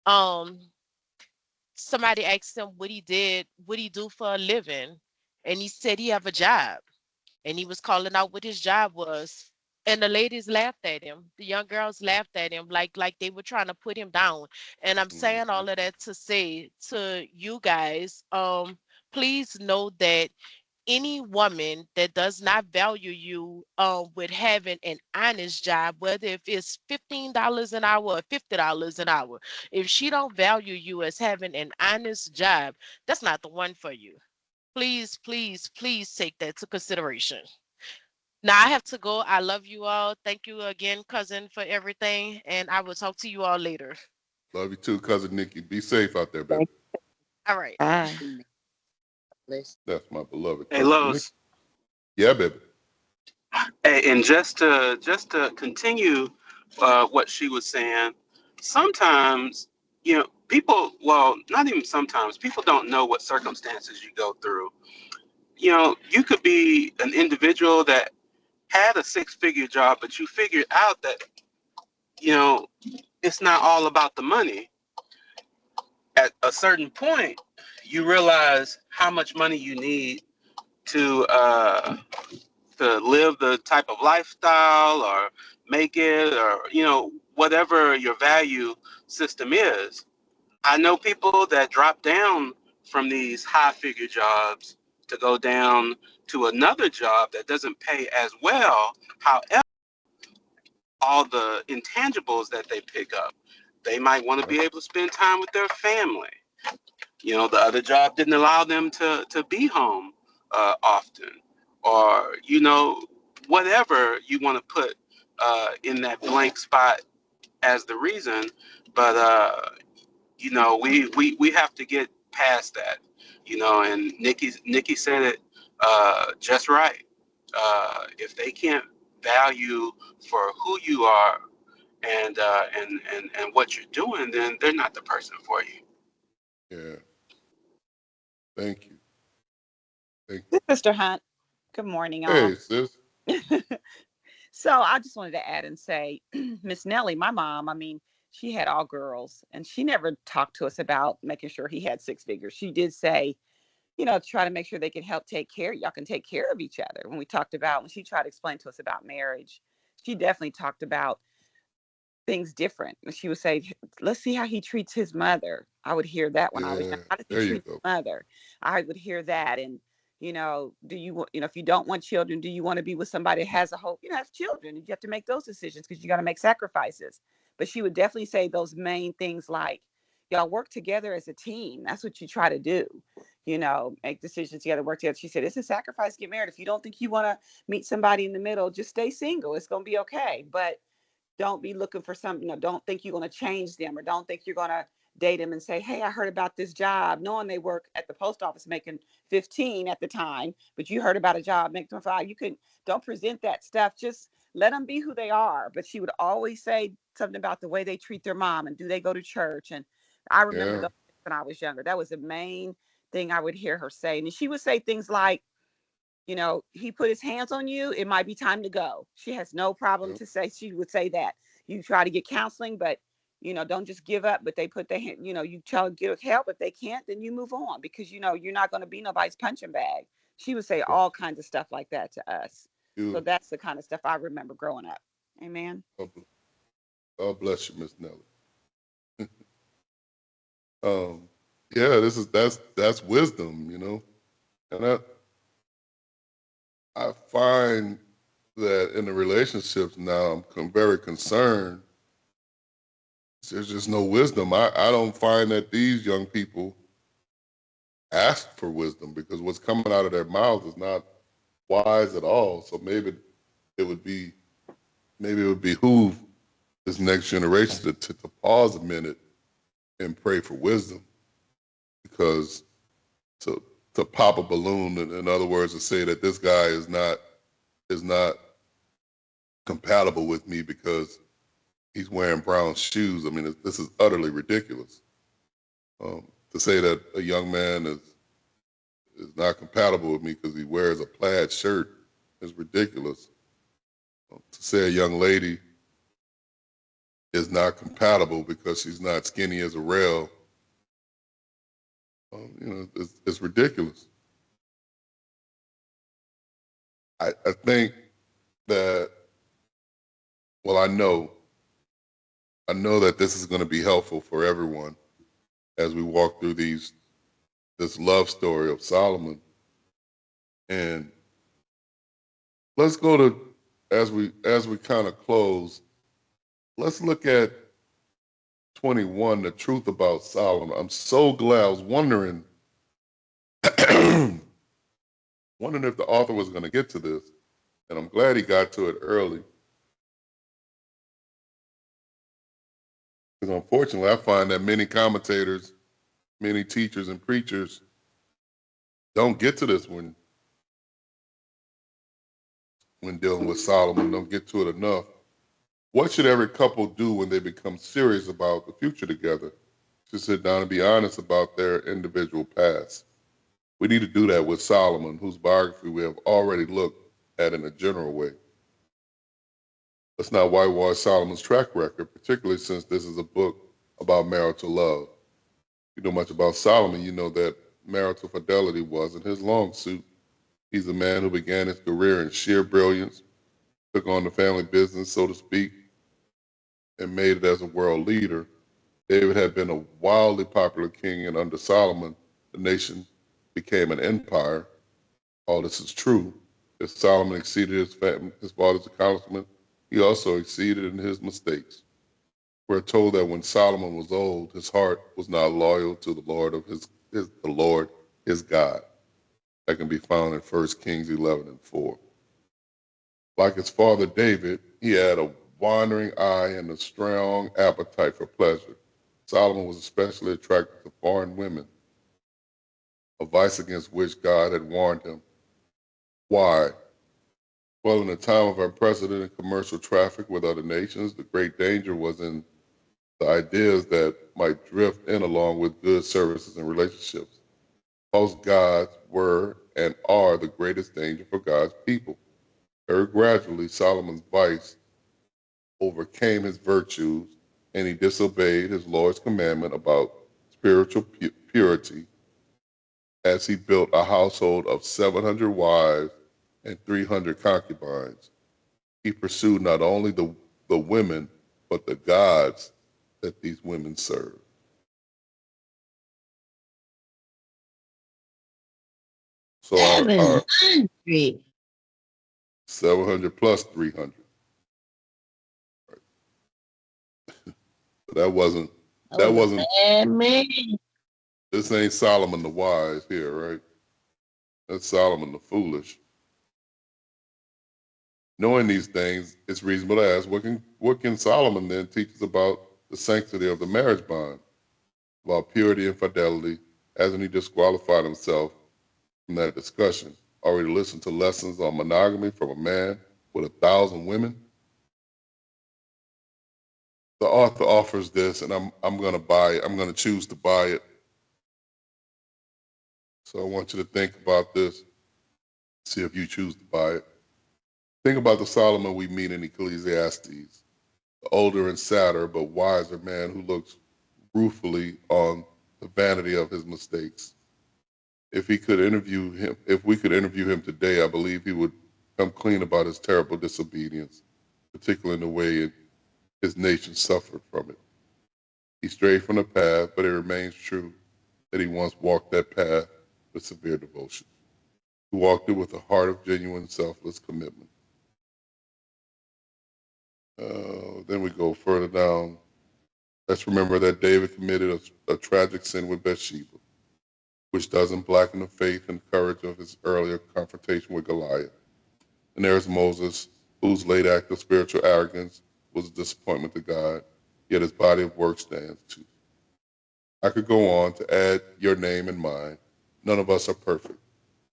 [SPEAKER 7] um Somebody asked him what he do for a living, and he said he have a job, and he was calling out what his job was. And the ladies laughed at him. The young girls laughed at him like they were trying to put him down. And I'm saying
[SPEAKER 1] Mhm.
[SPEAKER 7] all of that to say to you guys, please know that any woman that does not value you with having an honest job, whether if it's $15 an hour or $50 an hour, if she don't value you as having an honest job, that's not the one for you. Please, please, please take that to consideration. Now I have to go. I love you all. Thank you again, cousin, for everything, and I will talk to you all later.
[SPEAKER 1] Love you too, cousin Nikki. Be safe out there, baby.
[SPEAKER 2] Thank
[SPEAKER 7] All right.
[SPEAKER 2] Bye.
[SPEAKER 1] That's my beloved
[SPEAKER 5] Hey,
[SPEAKER 1] cousin Nikki.
[SPEAKER 5] Lois.
[SPEAKER 1] Yeah, baby.
[SPEAKER 5] Hey, and just to continue what she was saying, sometimes people. Well, not even sometimes. People don't know what circumstances you go through. You could be an individual that had a six-figure job, but you figured out that you know it's not all about the money. At a certain point, you realize how much money you need to live the type of lifestyle or make it, or whatever your value system is. I know people that drop down from these high figure jobs to go down to another job that doesn't pay as well. However, all the intangibles that they pick up, they might want to be able to spend time with their family. The other job didn't allow them to be home often, or whatever you want to put in that blank spot as the reason. But we have to get past that. And Nikki said it just right. If they can't value for who you are and what you're doing, then they're not the person for you.
[SPEAKER 1] Yeah. Thank you. Thank
[SPEAKER 8] This
[SPEAKER 1] you.
[SPEAKER 8] is Mr. Hunt. Good morning,
[SPEAKER 1] Hey,
[SPEAKER 8] all.
[SPEAKER 1] sis.
[SPEAKER 8] So I just wanted to add and say, Miss Nellie, my mom, I mean, she had all girls and she never talked to us about making sure he had six figures. She did say, try to make sure they can help take care, y'all can take care of each other. When she tried to explain to us about marriage, she definitely talked about things different. And she would say, let's see how he treats his mother. I would hear that when I was young.
[SPEAKER 1] Yeah.
[SPEAKER 8] How does he
[SPEAKER 1] There you
[SPEAKER 8] treat his
[SPEAKER 1] go.
[SPEAKER 8] mother? I would hear that. And, do you want, if you don't want children, do you want to be with somebody that has a hope, has children? You have to make those decisions because you got to make sacrifices. But she would definitely say those main things like, y'all work together as a team. That's what you try to do. Make decisions together, work together. She said, it's a sacrifice to get married. If you don't think you want to meet somebody in the middle, just stay single. It's going to be okay. But don't be looking for something, don't think you're going to change them or don't think you're going to date them and say, hey, I heard about this job, knowing they work at the post office making 15 at the time, but you heard about a job making 25. You can, don't present that stuff. Just let them be who they are. But she would always say something about the way they treat their mom and do they go to church. And I remember
[SPEAKER 1] Yeah.
[SPEAKER 8] those when I was younger. That was the main thing I would hear her say. And she would say things like, you know, he put his hands on you, it might be time to go. She has no problem
[SPEAKER 1] Yeah.
[SPEAKER 8] to say, she would say that. You try to get counseling, but you know, don't just give up. But they put their hand, you know, you tell them get help. If they can't, then you move on, because you know you're not going to be nobody's punching bag. She would say all kinds of stuff like that to us. So
[SPEAKER 1] Beautiful.
[SPEAKER 8] that's the kind of stuff I remember growing up. Amen.
[SPEAKER 1] God bless you, Miss Nelly. Yeah, that's wisdom, you know, and I find that in the relationships now, I'm very concerned. There's just no wisdom. I don't find that these young people ask for wisdom, because what's coming out of their mouths is not wise at all. So it would be maybe it would behoove this next generation to pause a minute and pray for wisdom, because to to pop a balloon, in other words, to say that this guy is not compatible with me because he's wearing brown shoes. I mean, this is utterly ridiculous. To say that a young man is not compatible with me because he wears a plaid shirt is ridiculous. To say a young lady is not compatible because she's not skinny as a rail, you know, it's ridiculous. I think that, well, I know that this is going to be helpful for everyone as we walk through this love story of Solomon. And let's go to, as we kind of close, let's look at 21, the truth about Solomon. I'm so glad. I was wondering wondering if the author was going to get to this, and I'm glad he got to it early. Because unfortunately, I find that many commentators, many teachers and preachers don't get to this when dealing with Solomon, don't get to it enough. What should every couple do when they become serious about the future together? To sit down and be honest about their individual past. We need to do that with Solomon, whose biography we have already looked at in a general way. Let's not whitewash Solomon's track record, particularly since this is a book about marital love. If you know much about Solomon, you know that marital fidelity wasn't his long suit. He's a man who began his career in sheer brilliance, took on the family business, so to speak, and made it as a world leader. David had been a wildly popular king, and under Solomon, the nation became an empire. All this is true. If Solomon exceeded his father's accomplishment, he also exceeded in his mistakes. We're told that when Solomon was old, his heart was not loyal to the Lord the Lord, his God. That can be found in 1 Kings 11:4. Like his father David, he had a wandering eye and a strong appetite for pleasure. Solomon was especially attracted to foreign women, a vice against which God had warned him. Why? Well, in a time of unprecedented commercial traffic with other nations, the great danger was in the ideas that might drift in along with goods, services, and relationships. False gods were and are the greatest danger for God's people. Very gradually, Solomon's vice overcame his virtues, and he disobeyed his Lord's commandment about spiritual purity as he built a household of 700 wives and 300 concubines. He pursued not only the women, but the gods that these women served. So our
[SPEAKER 3] 700.
[SPEAKER 1] 700 plus 300. That wasn't,
[SPEAKER 3] That
[SPEAKER 1] that
[SPEAKER 3] was a
[SPEAKER 1] wasn't,
[SPEAKER 3] bad man.
[SPEAKER 1] this ain't Solomon the wise here, right? That's Solomon the foolish. Knowing these things, it's reasonable to ask, what can Solomon then teach us about the sanctity of the marriage bond? about purity and fidelity? Hasn't he disqualified himself from that discussion? Already listened to lessons on monogamy from a man with 1,000 women? The author offers this, and I'm going to buy it. I'm going to choose to buy it. So I want you to think about this. See if you choose to buy it. Think about the Solomon we meet in Ecclesiastes, the older and sadder but wiser man who looks ruefully on the vanity of his mistakes. If we could interview him today, I believe he would come clean about his terrible disobedience, particularly in the way his nation suffered from it. He strayed from the path, but it remains true that he once walked that path with severe devotion. He walked it with a heart of genuine, selfless commitment. Then we go further down. Let's remember that David committed a tragic sin with Bathsheba, which doesn't blacken the faith and courage of his earlier confrontation with Goliath. And there's Moses, whose late act of spiritual arrogance was a disappointment to God, yet his body of work stands too. I could go on to add your name and mine. None of us are perfect.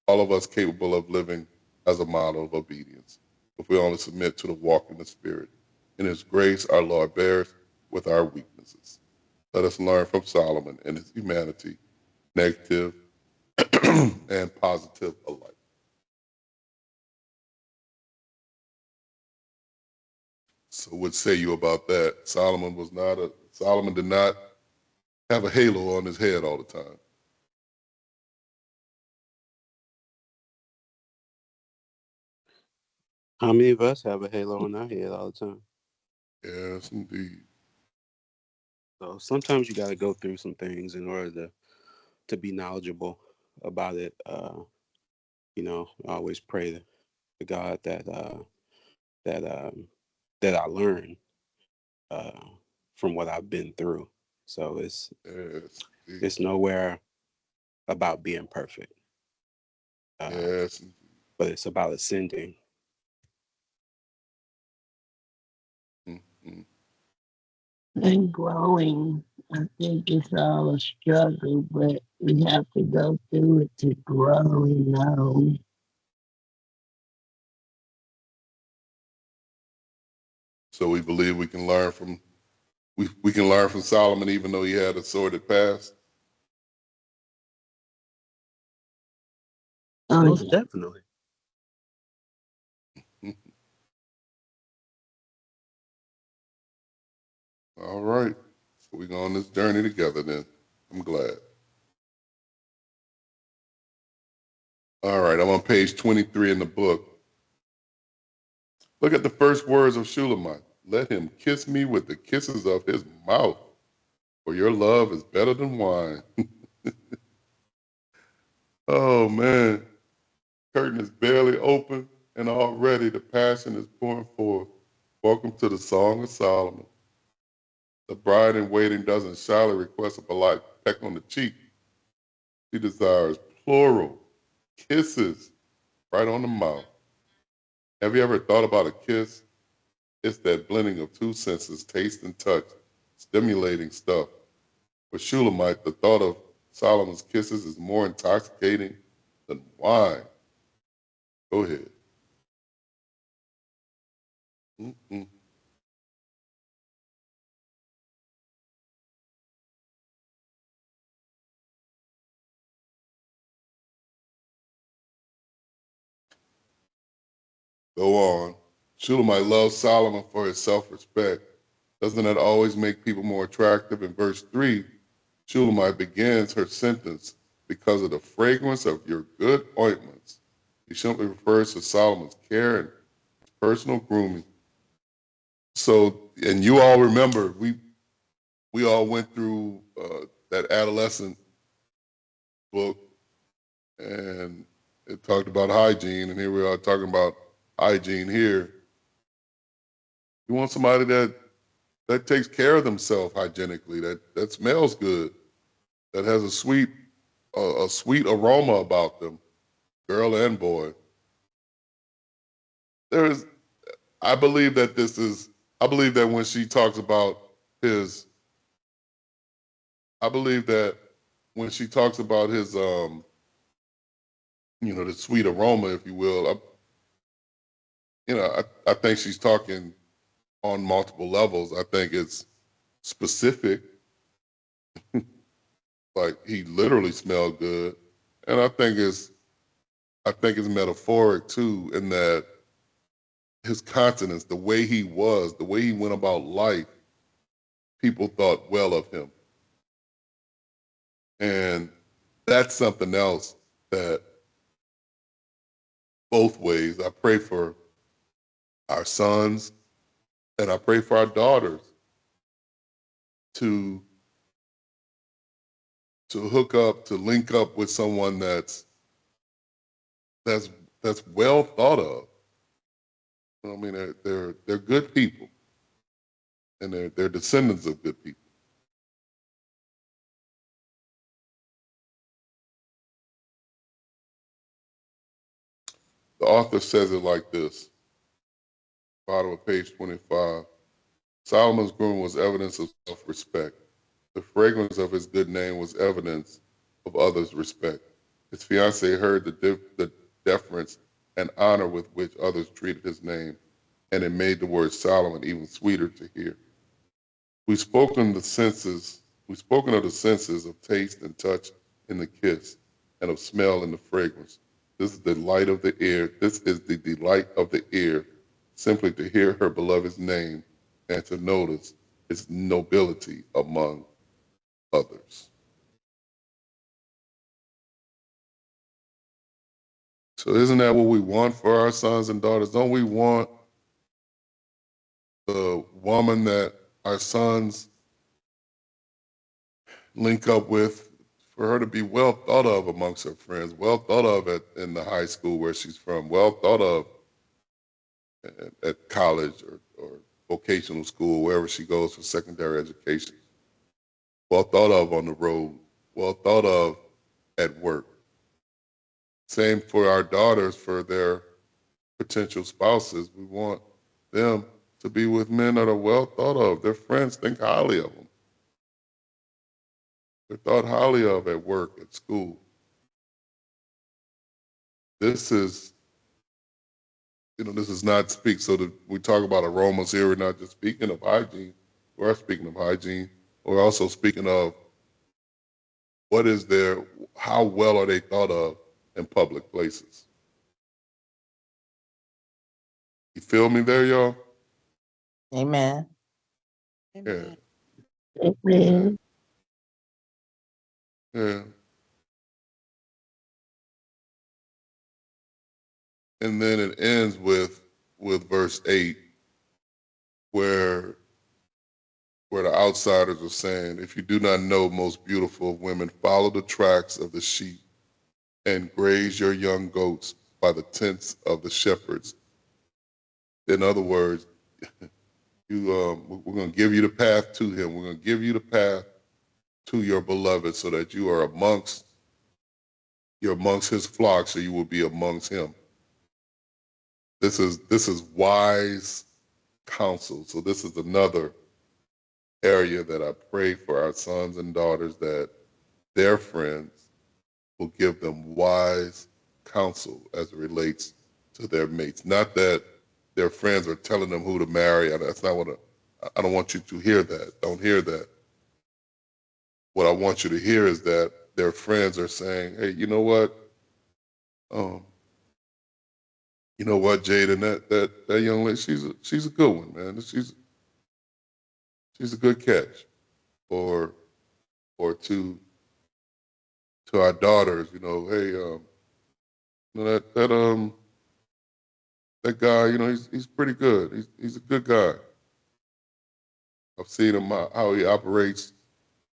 [SPEAKER 1] All of us capable of living as a model of obedience, if we only submit to the walk in the Spirit. In his grace, our Lord bears with our weaknesses. Let us learn from Solomon and his humanity, negative and positive alike. So what say you about that? Solomon did not have a halo on his head all the time.
[SPEAKER 9] How many of us have a halo on our head all the time?
[SPEAKER 1] Yes, indeed.
[SPEAKER 9] So sometimes you got to go through some things in order to be knowledgeable about it. I always pray to God that I learn from what I've been through. So it's nowhere about being perfect.
[SPEAKER 1] Yes.
[SPEAKER 9] But it's about ascending.
[SPEAKER 1] Mm-hmm.
[SPEAKER 3] And growing. I think it's all a struggle, but we have to go through it to grow and know.
[SPEAKER 1] So we believe we can learn from Solomon, even though he had a sordid past.
[SPEAKER 9] Most definitely.
[SPEAKER 1] All right. So we go on this journey together then. I'm glad. All right, I'm on page 23 in the book. Look at the first words of Shulamite. Let him kiss me with the kisses of his mouth, for your love is better than wine. Oh, man. Curtain is barely open, and already the passion is pouring forth. Welcome to the Song of Solomon. The bride in waiting doesn't shyly request a polite peck on the cheek. She desires plural kisses right on the mouth. Have you ever thought about a kiss? It's that blending of two senses, taste and touch, stimulating stuff. For Shulamite, the thought of Solomon's kisses is more intoxicating than wine. Go ahead. Mm-mm. Go on. Shulamite loves Solomon for his self-respect. Doesn't that always make people more attractive? In verse 3, Shulamite begins her sentence, because of the fragrance of your good ointments. He simply refers to Solomon's care and personal grooming. So, and you all remember, we all went through that adolescent book, and it talked about hygiene, and here we are talking about hygiene here. You want somebody that takes care of themselves hygienically, that smells good, that has a sweet aroma about them, girl and boy. I believe that when she talks about his I believe that when she talks about his, the sweet aroma, if you will, I think she's talking on multiple levels. I think it's specific, like he literally smelled good, and I think it's metaphoric too, in that his countenance, the way he was, the way he went about life, people thought well of him. And that's something else that both ways, I pray for our sons and I pray for our daughters to hook up, to link up with someone that's that's well thought of. I mean, they're good people, and they're descendants of good people. The author says it like this, bottom of page 25. Solomon's groom was evidence of self-respect. The fragrance of his good name was evidence of others' respect. His fiancée heard the deference and honor with which others treated his name, and it made the word Solomon even sweeter to hear. We've spoken we've spoken of the senses of taste and touch in the kiss, and of smell in the fragrance. This is the light of the ear. This is the delight of the ear, simply to hear her beloved's name and to notice its nobility among others. So isn't that what we want for our sons and daughters? Don't we want the woman that our sons link up with, for her to be well thought of amongst her friends, well thought of in the high school where she's from, well thought of at college or vocational school, wherever she goes for secondary education, well thought of on the road, well thought of at work. Same for our daughters, for their potential spouses. We want them to be with men that are well thought of. Their friends think highly of them. They're thought highly of at work, at school. This is, this is not speak. So that we talk about aromas here. We're not just speaking of hygiene. We are speaking of hygiene. We're also speaking of what is their, how well are they thought of in public places. You feel me there, y'all?
[SPEAKER 2] Amen.
[SPEAKER 1] Yeah.
[SPEAKER 3] Amen.
[SPEAKER 1] Yeah. And then it ends with verse 8, where the outsiders are saying, if you do not know, most beautiful of women, follow the tracks of the sheep and graze your young goats by the tents of the shepherds. In other words, we're going to give you the path to him. We're going to give you the path to your beloved, so that you're amongst his flock, so you will be amongst him. This is wise counsel. So this is another area that I pray for our sons and daughters, that their friends will give them wise counsel as it relates to their mates. Not that their friends are telling them who to marry. That's not what I don't want you to hear that. Don't hear that. What I want you to hear is that their friends are saying, hey, you know what? Um, you know what, Jaden, that young lady, she's a good one, man. She's a good catch. Or to our daughters, hey, that guy, he's pretty good. He's a good guy. I've seen him how he operates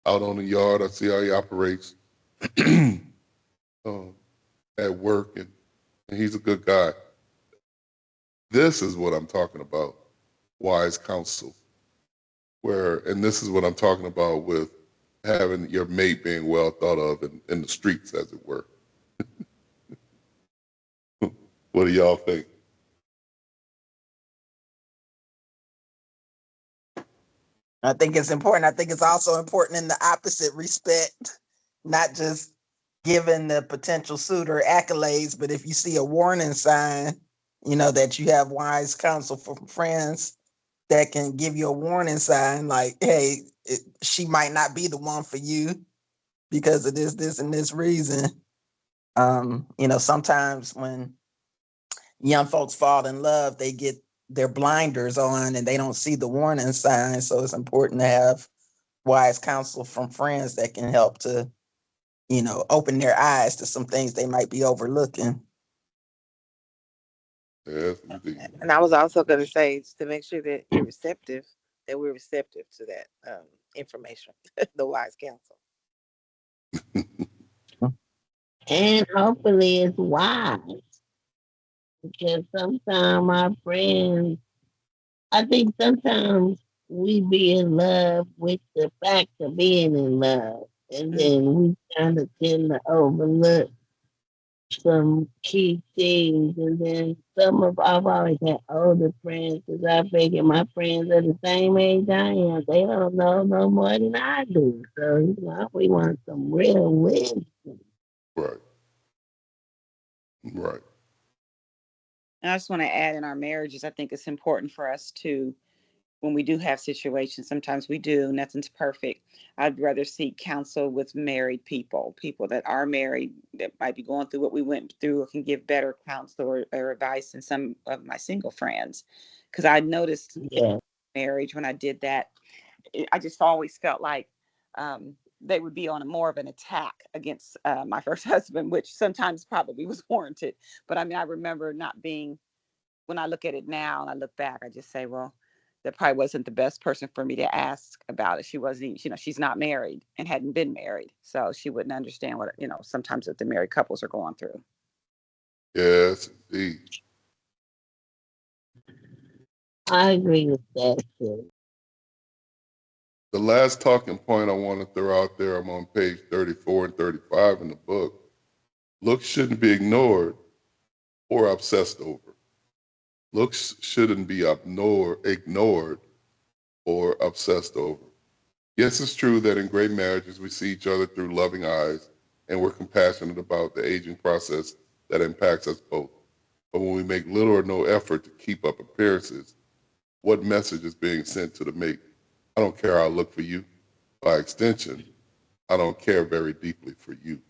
[SPEAKER 1] out on the yard. I see how he operates um, at work, and he's a good guy. This is what I'm talking about, wise counsel. And this is what I'm talking about with having your mate being well thought of in the streets, as it were. What do y'all think?
[SPEAKER 2] I think it's important. I think it's also important in the opposite respect, not just giving the potential suitor accolades, but if you see a warning sign, that you have wise counsel from friends that can give you a warning sign like, hey, she might not be the one for you because of this, and this reason. Sometimes when young folks fall in love, they get their blinders on and they don't see the warning signs. So it's important to have wise counsel from friends that can help to, open their eyes to some things they might be overlooking.
[SPEAKER 1] Yes, indeed.
[SPEAKER 10] And I was also going to say to make sure that we're receptive to that information, the wise counsel.
[SPEAKER 3] And hopefully it's wise. Because sometimes my friends, I think sometimes we be in love with the fact of being in love. And then we kind of tend to overlook some key things. And then I've always had older friends because I figure my friends are the same age I am. They don't know no more than I do. So, we want some real wisdom.
[SPEAKER 1] Right. Right.
[SPEAKER 8] And I just want to add, in our marriages, I think it's important for us to, when we do have situations, sometimes we do, nothing's perfect. I'd rather seek counsel with married people that are married, that might be going through what we went through, or can give better counsel or advice than some of my single friends. Because I noticed in marriage, when I did that, I just always felt like they would be on more of an attack against my first husband, which sometimes probably was warranted. But I mean, I remember not being, when I look at it now and I look back, I just say, well, that probably wasn't the best person for me to ask about it. She wasn't, she's not married and hadn't been married. So she wouldn't understand what, sometimes what the married couples are going through.
[SPEAKER 1] Yes, indeed.
[SPEAKER 3] I agree with that too.
[SPEAKER 1] The last talking point I want to throw out there, I'm on page 34 and 35 in the book. Looks shouldn't be ignored or obsessed over. Looks shouldn't be ignored or obsessed over. Yes, it's true that in great marriages we see each other through loving eyes and we're compassionate about the aging process that impacts us both. But when we make little or no effort to keep up appearances, what message is being sent to the mate? I don't care how I look for you. By extension, I don't care very deeply for you.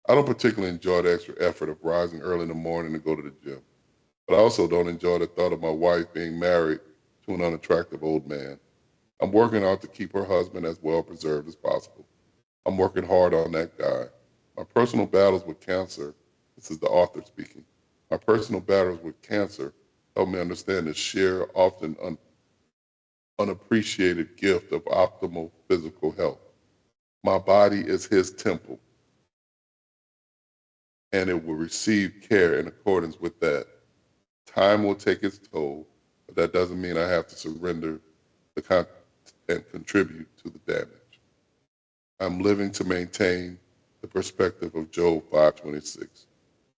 [SPEAKER 1] I don't particularly enjoy the extra effort of rising early in the morning to go to the gym, but I also don't enjoy the thought of my wife being married to an unattractive old man. I'm working out to keep her husband as well preserved as possible. I'm working hard on that guy. My personal battles with cancer, this is the author speaking, my personal battles with cancer help me understand the sheer, often unappreciated gift of optimal physical health. My body is his temple, and it will receive care in accordance with that. Time will take its toll, but that doesn't mean I have to surrender and contribute to the damage. I'm living to maintain the perspective of Job 5:26.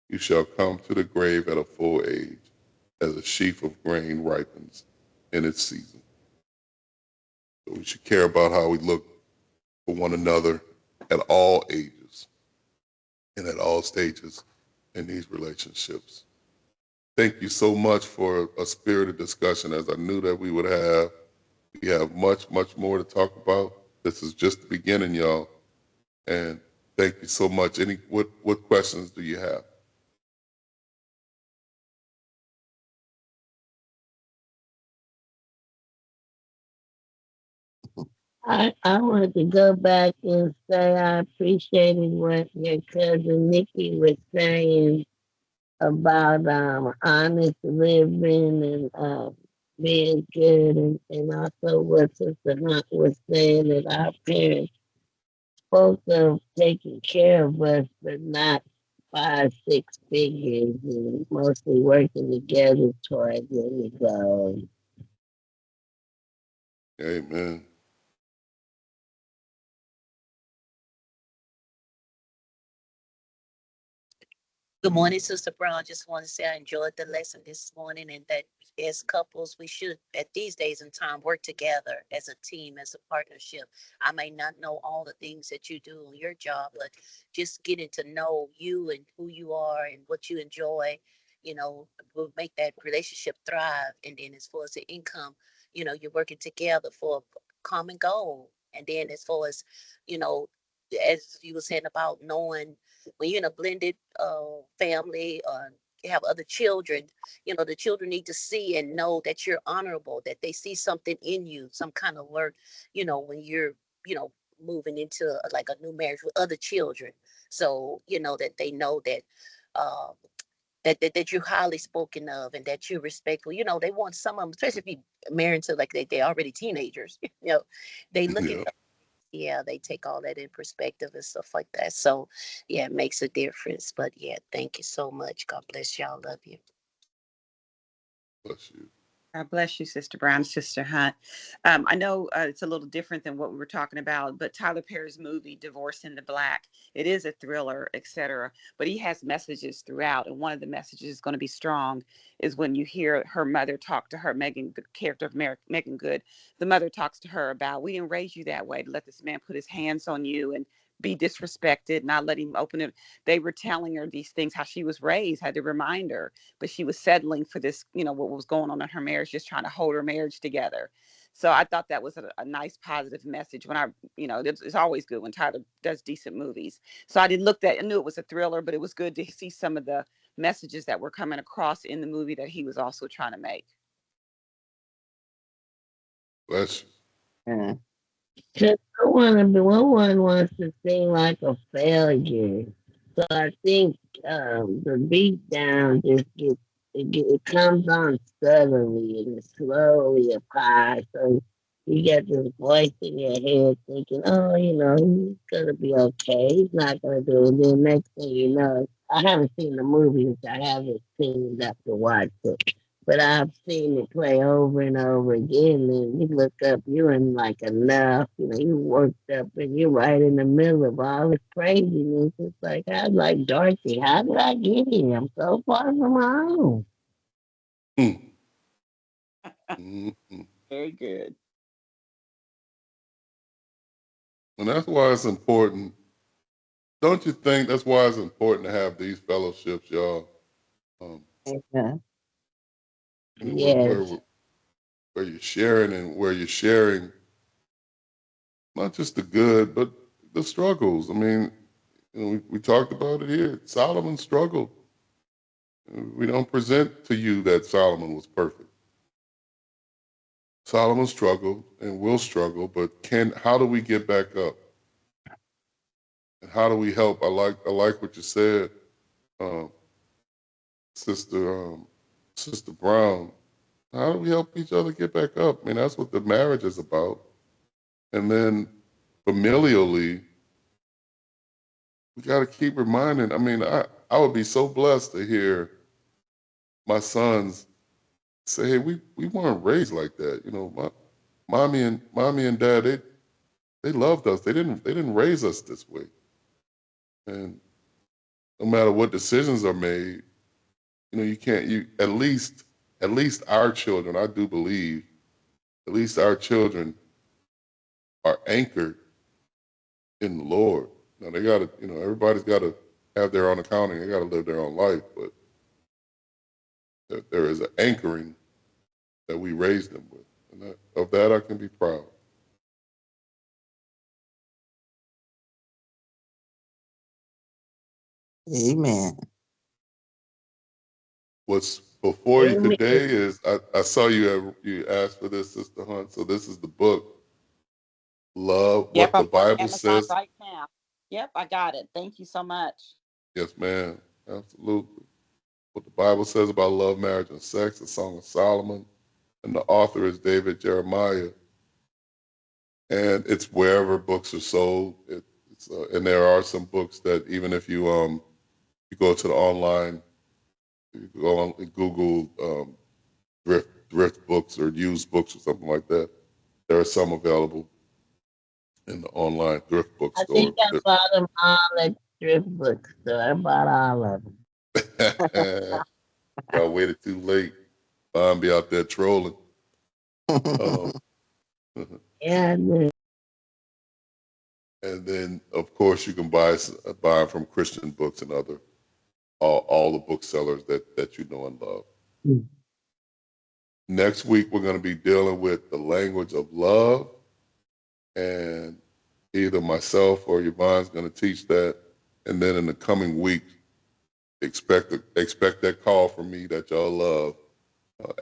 [SPEAKER 1] You shall come to the grave at a full age, as a sheaf of grain ripens in its season. So we should care about how we look for one another at all ages and at all stages in these relationships. Thank you so much for a spirited discussion, as I knew that we would have. We have much, much more to talk about. This is just the beginning, y'all. And thank you so much. What questions do you have?
[SPEAKER 3] I wanted to go back and say I appreciated what your cousin Nikki was saying about honest living and being good, and also what Sister Hunt was saying, that our parents spoke of taking care of us, but not 5, 6 figures, and mostly working together towards the goal.
[SPEAKER 1] Amen.
[SPEAKER 6] Good morning, Sister Brown. Just want to say I enjoyed the lesson this morning, and that as couples, we should, at these days and time, work together as a team, as a partnership. I may not know all the things that you do on your job, but just getting to know you and who you are and what you enjoy, will make that relationship thrive. And then as far as the income, you're working together for a common goal. And then as far as, you know, as you were saying about knowing when you're in a blended family or you have other children, the children need to see and know that you're honorable, that they see something in you, some kind of work, when you're, moving into like a new marriage with other children. So, that they know that uh, that you're highly spoken of and that you're respectful. They want some of them, especially if you married to like they already teenagers, they look at
[SPEAKER 1] Yeah,
[SPEAKER 6] yeah, they take all that in perspective and stuff like that. So, yeah, it makes a difference. But yeah, thank you so much. God bless y'all. Love you.
[SPEAKER 1] bless you.
[SPEAKER 8] God bless you, Sister Brown, Sister Hunt. I know it's a little different than what we were talking about, but Tyler Perry's movie, Divorce in the Black, it is a thriller, etc. But he has messages throughout. And one of the messages is going to be strong is when you hear her mother talk to her, Megan, the character of Megan Good. The mother talks to her about, we didn't raise you that way to let this man put his hands on you and be disrespected, not let him open it. They were telling her these things, how she was raised, had to remind her, but she was settling for this, what was going on in her marriage, just trying to hold her marriage together. So I thought that was a nice positive message. When it's always good when Tyler does decent movies. So I knew it was a thriller, but it was good to see some of the messages that were coming across in the movie that he was also trying to make.
[SPEAKER 1] Bless you.
[SPEAKER 2] Mm.
[SPEAKER 3] Cause no one wants to seem like a failure. So I think the beat down just it comes on subtly and slowly apart. So you get this voice in your head thinking, oh, he's gonna be okay. He's not gonna do it. Then next thing you know, I haven't seen the movie, which I haven't seen enough to watch it. But I've seen it play over and over again. And you look up, you're in like enough, you worked up and you're right in the middle of all this craziness. It's like, I'm like Dorothy. How did I get here? I'm so far from home.
[SPEAKER 1] Mm. Mm-mm.
[SPEAKER 8] Very good.
[SPEAKER 1] And that's why it's important. Don't you think that's why it's important to have these fellowships, y'all? Um,
[SPEAKER 2] Yeah.
[SPEAKER 1] where,
[SPEAKER 3] Yes.
[SPEAKER 1] where you're sharing and where you're sharing not just the good, but the struggles. I mean, we talked about it here. Solomon struggled. We don't present to you that Solomon was perfect. Solomon struggled and will struggle, but how do we get back up? And how do we help? I like what you said, um, sister Sister Brown. How do we help each other get back up? I mean, that's what the marriage is about. And then familially, we got to keep reminding. I mean, I would be so blessed to hear my sons say, "Hey, we weren't raised like that." My mommy and dad, they loved us. They didn't raise us this way. And no matter what decisions are made, you can't. You at least our children. I do believe at least our children are anchored in the Lord. Now they got to. Everybody's got to have their own accounting. They got to live their own life, but there is an anchoring that we raised them with, and of that I can be proud.
[SPEAKER 2] Amen.
[SPEAKER 1] What's before you
[SPEAKER 3] Amen.
[SPEAKER 1] today is I saw you asked for this, Sister Hunt. So this is the book, Love,
[SPEAKER 8] Yep,
[SPEAKER 1] what the
[SPEAKER 8] I'm on
[SPEAKER 1] Bible
[SPEAKER 8] Amazon
[SPEAKER 1] says.
[SPEAKER 8] right now. Yep, I got it. Thank you so much.
[SPEAKER 1] Yes, ma'am, absolutely. What the Bible says about love, marriage, and sex, the Song of Solomon, and the author is David Jeremiah. And it's wherever books are sold. And there are some books that even if you go to the online, you go on Google thrift books or used books or something like that. There are some available in the online thrift
[SPEAKER 3] I think
[SPEAKER 1] bookstore.
[SPEAKER 3] I bought them all at thrift bookstore. I bought all of them.
[SPEAKER 1] Y'all waited too late. I'll be out there trolling. Um,
[SPEAKER 3] Yeah,
[SPEAKER 1] and then, of course, you can buy from Christian Books and other all the booksellers that you know and love.
[SPEAKER 3] Mm.
[SPEAKER 1] Next week, we're going to be dealing with the language of love, and either myself or Yvonne's going to teach that. And then in the coming weeks, expect that call from me that y'all love,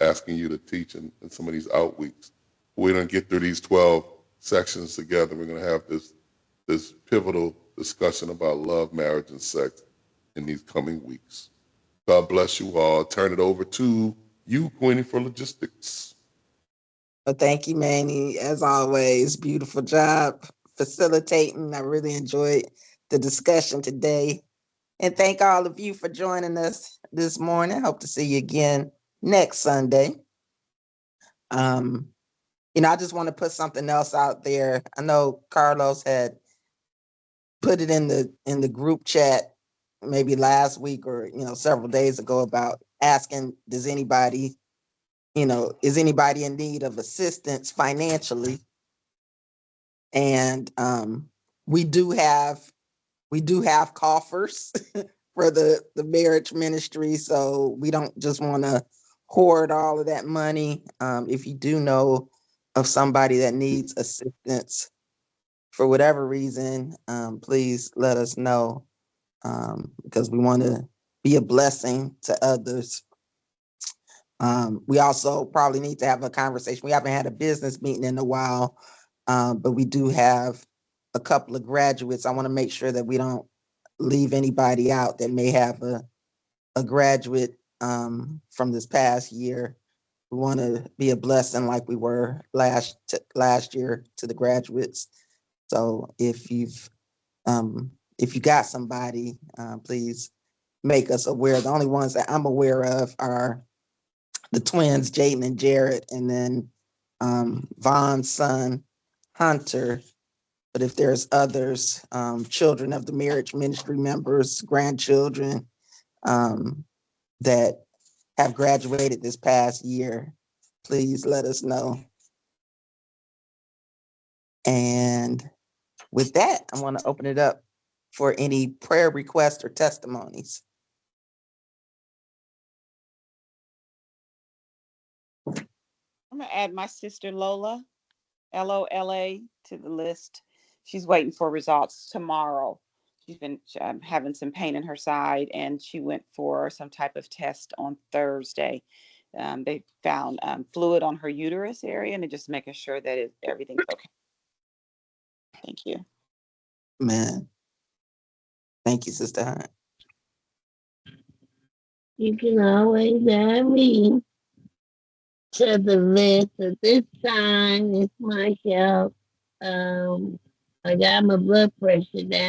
[SPEAKER 1] asking you to teach in some of these out weeks. We don't get through these 12 sections together. We're going to have this pivotal discussion about love, marriage, and sex in these coming weeks. God bless you all. Turn it over to you, Queenie, for logistics.
[SPEAKER 2] Well, thank you, Manny. As always, beautiful job facilitating. I really enjoyed the discussion today. And thank all of you for joining us this morning. Hope to see you again next Sunday. I just want to put something else out there. I know Carlos had put it in the group chat maybe last week or several days ago about asking, is anybody in need of assistance financially? And we do have coffers for the marriage ministry, so we don't just want to hoard all of that money. If you do know of somebody that needs assistance for whatever reason, please let us know, because we want to be a blessing to others. We also probably need to have a conversation. We haven't had a business meeting in a while, but we do have a couple of graduates. I want to make sure that we don't leave anybody out that may have a graduate from this past year. We want to be a blessing like we were last year to the graduates. So if you got somebody, please make us aware. The only ones that I'm aware of are the twins, Jaden and Jared, and then Von's son, Hunter. But if there's others, children of the marriage ministry members, grandchildren, that have graduated this past year, please let us know. And with that, I want to open it up for any prayer requests or testimonies.
[SPEAKER 8] I'm gonna add my sister Lola, Lola, to the list. She's waiting for results tomorrow. She's been having some pain in her side, and she went for some type of test on Thursday. They found fluid on her uterus area, and they're just making sure that everything's okay. Thank you.
[SPEAKER 2] Man, thank you, Sister Hunt.
[SPEAKER 3] you can always add me to the list. At this time, it's myself. I got my blood pressure down.